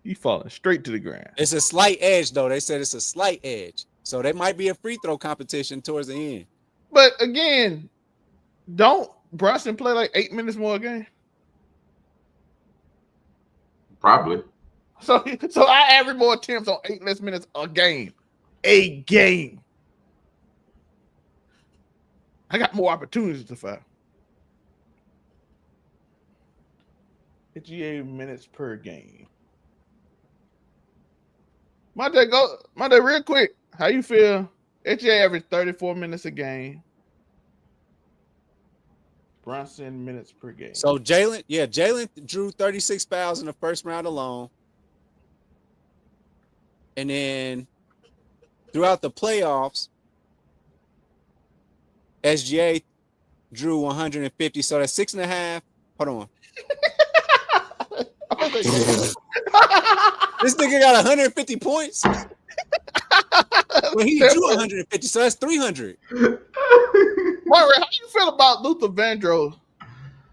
He's falling straight to the ground. It's a slight edge, though. They said it's a slight edge. So there might be a free throw competition towards the end. But again, don't Brunson play like 8 minutes more a game? Probably. So I average more attempts on 8 less minutes a game. A game. I got more opportunities to foul. 58 minutes per game. Monday, real quick. How you feel? HGA averaged 34 minutes a game. Brunson minutes per game. So Jalen drew 36 fouls in the first round alone. And then throughout the playoffs, SGA drew 150. So that's 6.5. Hold on. This nigga got 150 points. Well, he drew 150, so that's 300. Margaret, how you feel about Luther Vandross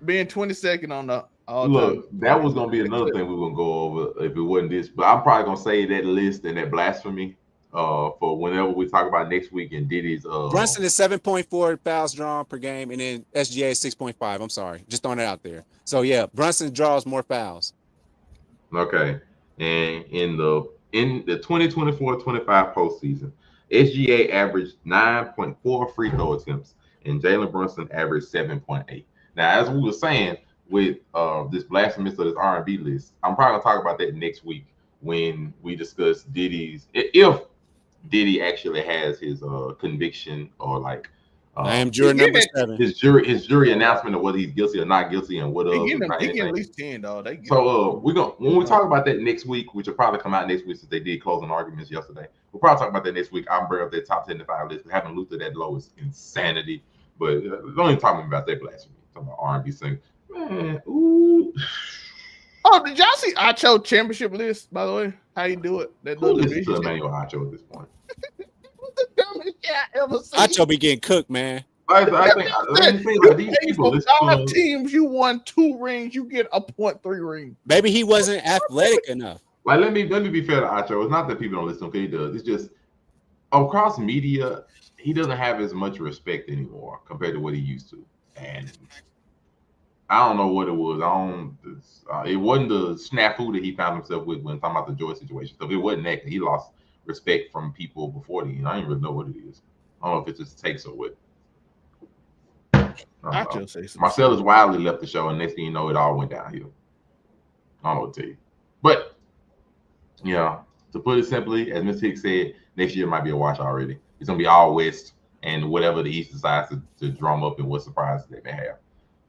being 22nd on the Look, that was gonna be another thing we were gonna go over if it wasn't this, but I'm probably gonna save that list and that blasphemy for whenever we talk about next week and Diddy's Brunson is 7.4 fouls drawn per game, and then SGA is 6.5. I'm sorry, just throwing it out there. So yeah, Brunson draws more fouls. Okay, and in the 2024-25 postseason, SGA averaged 9.4 free throw attempts, and Jalen Brunson averaged 7.8. Now, as we were saying with this blasphemous of this R&B list, I'm probably gonna talk about that next week when we discuss Diddy's, if Diddy actually has his conviction or like I am juror number 7. His jury announcement of whether he's guilty or not guilty and what He getting at least 10, dog. So we're gonna when we talk about that next week, which will probably come out next week since they did closing arguments yesterday. We'll probably talk about that next week. I'll bring up that top 75 list. Having Luther that low is insanity. But don't even talk about that blasphemy. Talking about R&B singing. Man, ooh. Oh, did y'all see Acho championship list, by the way? How you do it? That Who little listens to division. Emmanuel Acho at this point? What the dumbest shit I ever seen. Acho be getting cooked, man. I think like these people listen to 5 teams, you won 2 rings, you get a 0.3 ring. Maybe he wasn't athletic enough. Like let me be fair to Acho. It's not that people don't listen to him, he does. It's just across media, he doesn't have as much respect anymore compared to what he used to. And I don't know what it was. It wasn't the snafu that he found himself with when talking about the Joy situation. So it wasn't that. He lost respect from people before the end. I don't even really know what it is. I don't know if it just takes or what. Marcellus Wiley left the show, and next thing you know, it all went downhill. I don't know what to tell you. But, to put it simply, as Ms. Hicks said, next year might be a wash already. It's going to be all West and whatever the East decides to drum up and what surprises they may have.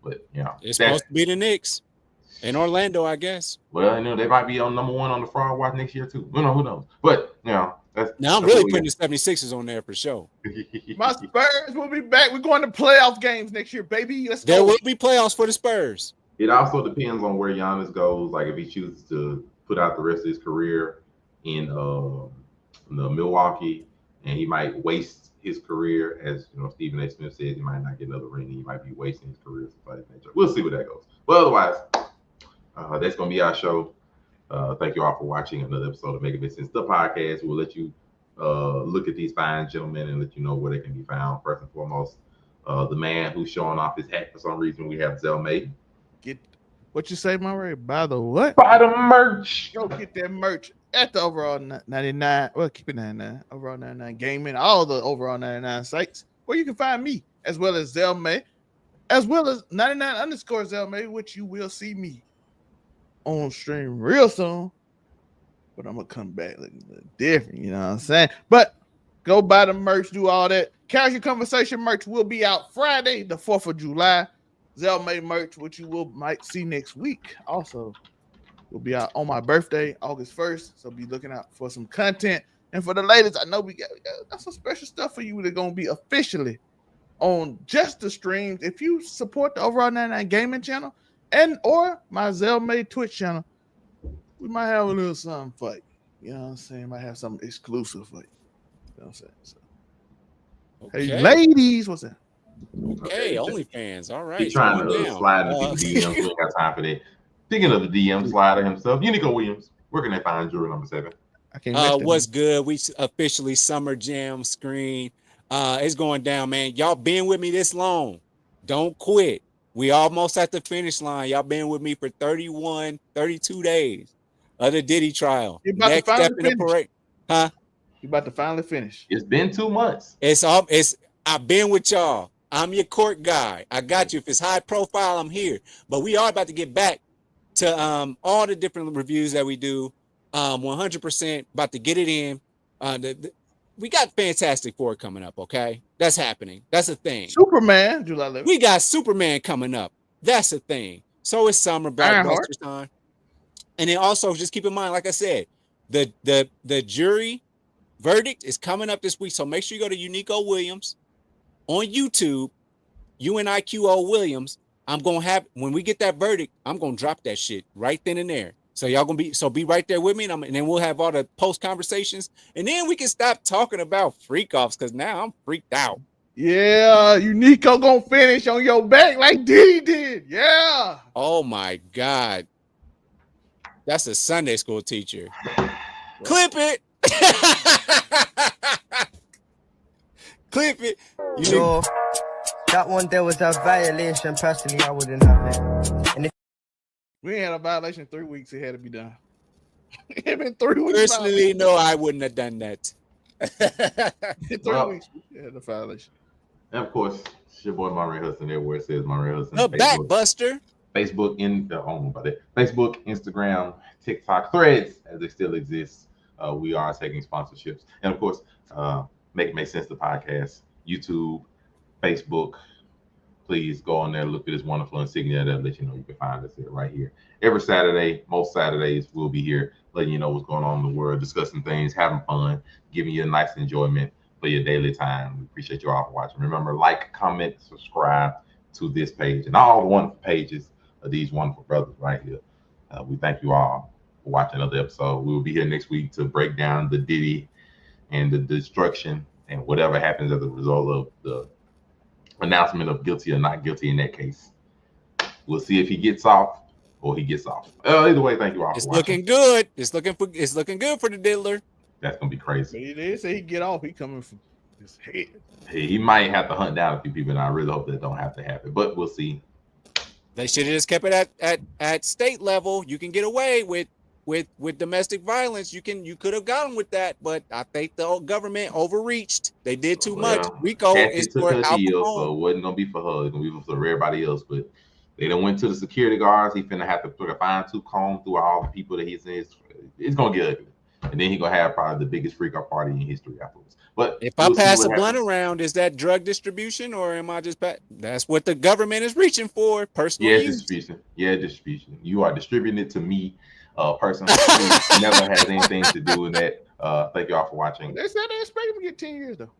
But, it's supposed to be the Knicks in Orlando, I guess. Well, they might be on number 1 on the fraud watch next year, too. Who knows? But, now I'm really putting the 76ers on there for sure. My Spurs will be back. We're going to playoff games next year, baby. Let's go. There will be playoffs for the Spurs. It also depends on where Giannis goes. Like if he chooses to put out the rest of his career in the Milwaukee, and he might waste his career, as Stephen A. Smith said, he might not get another ring. He might be wasting his career. We'll see where that goes. But otherwise, that's gonna be our show. Thank you all for watching another episode of Make It Make Sense, the podcast. We'll let you look at these fine gentlemen and let you know where they can be found. First and foremost, the man who's showing off his hat for some reason, we have Zell May. Get what you say, Murray? Buy the what? Buy the merch. Go get that merch at the overall 99. Well, keep it 99. Overall 99 gaming, all the overall 99 sites where you can find me, as well as Zell May, as well as 99_ Zell May, which you will see me on stream real soon. But I'm gonna come back looking a little different, you know what I'm saying? But go buy the merch, do all that. Casual Conversation merch will be out Friday, the 4th of July. Zell May merch, which you might see next week. Also, will be out on my birthday, August 1st. So be looking out for some content. And for the ladies, I know we got some special stuff for you that's gonna be officially on just the streams. If you support the Overall 99 Gaming channel and or my Zelmade Twitch channel, we might have a little something for you. You know what I'm saying? Might have something exclusive for you. You know what I'm saying? So, Okay. hey, ladies, what's that? Okay, OnlyFans. All right. He's trying to slide into the DMs. We ain't got time for that. Speaking of the DM slider himself, Unico Williams, where can they find Jury number 7? I can't what's good? We officially Summer Jam screen. It's going down, man. Y'all been with me this long. Don't quit. We almost at the finish line. Y'all been with me for 31, 32 days of the Diddy trial. You about Next to step finally in the parade. Huh? You about to finally finish. It's been 2 months. I've been with y'all. I'm your court guy. I got you. If it's high profile, I'm here. But we are about to get back to all the different reviews that we do. 100% about to get it in. We got Fantastic Four coming up, okay? That's happening. That's a thing. Superman, July 11th. We got Superman coming up. That's a thing. So it's summer, blockbuster time. And then also just keep in mind, like I said, the jury verdict is coming up this week. So make sure you go to Unico Williams on YouTube, UNIQO Williams. I'm gonna have, when we get that verdict, I'm gonna drop that shit right then and there. So y'all gonna be right there with me, and then we'll have all the post conversations, and then we can stop talking about freak offs because now I'm freaked out. Yeah, Unico gonna finish on your back like Diddy did. Yeah. Oh my God, that's a Sunday school teacher. Clip it. Clip it. So that one there was a violation. Personally, I wouldn't have it. And if we ain't had a violation 3 weeks, it had to be done. It had been 3 weeks. Personally, no, I wouldn't have done that. 3 weeks, we had a violation. And of course, it's your boy Monray Hudson there, where it says Monray Hudson. The Backbuster. Facebook, Facebook, Instagram, TikTok, Threads, as they still exist. We are taking sponsorships, and of course, Make It Make Sense, the podcast, YouTube, Facebook. Please go on there, look at this wonderful insignia that let you know you can find us here, right here. Every Saturday, most Saturdays, we'll be here letting you know what's going on in the world, discussing things, having fun, giving you a nice enjoyment for your daily time. We appreciate you all for watching. Remember, like, comment, subscribe to this page and all the wonderful pages of these wonderful brothers right here. We thank you all for watching another episode. We will be here next week to break down the Diddy and the destruction and whatever happens as a result of the announcement of guilty or not guilty in that case. We'll see if he gets off or he gets off. Either way, thank you all. It's looking good. It's looking good for the diddler. That's gonna be crazy. He did say he get off. He coming from his head. He might have to hunt down a few people, and I really hope that don't have to happen. But we'll see. They should have just kept it at state level. You can get away with domestic violence. You could have gotten with that, but I think the government overreached. They did too much. Rico is for Al Capone. So it wasn't gonna be for her. It's gonna be for everybody else. But they done went to the security guards. He finna have to put a fine-tooth comb through all the people that he's in. It's gonna get ugly. And then he gonna have probably the biggest freak out party in history afterwards. But if I pass a blunt around, is that drug distribution, or am I just that's what the government is reaching for? Personal use. Distribution. Yeah, distribution. You are distributing it to me, personally. Never has anything to do with that. Thank you all for watching. They said they expect him to get 10 years though.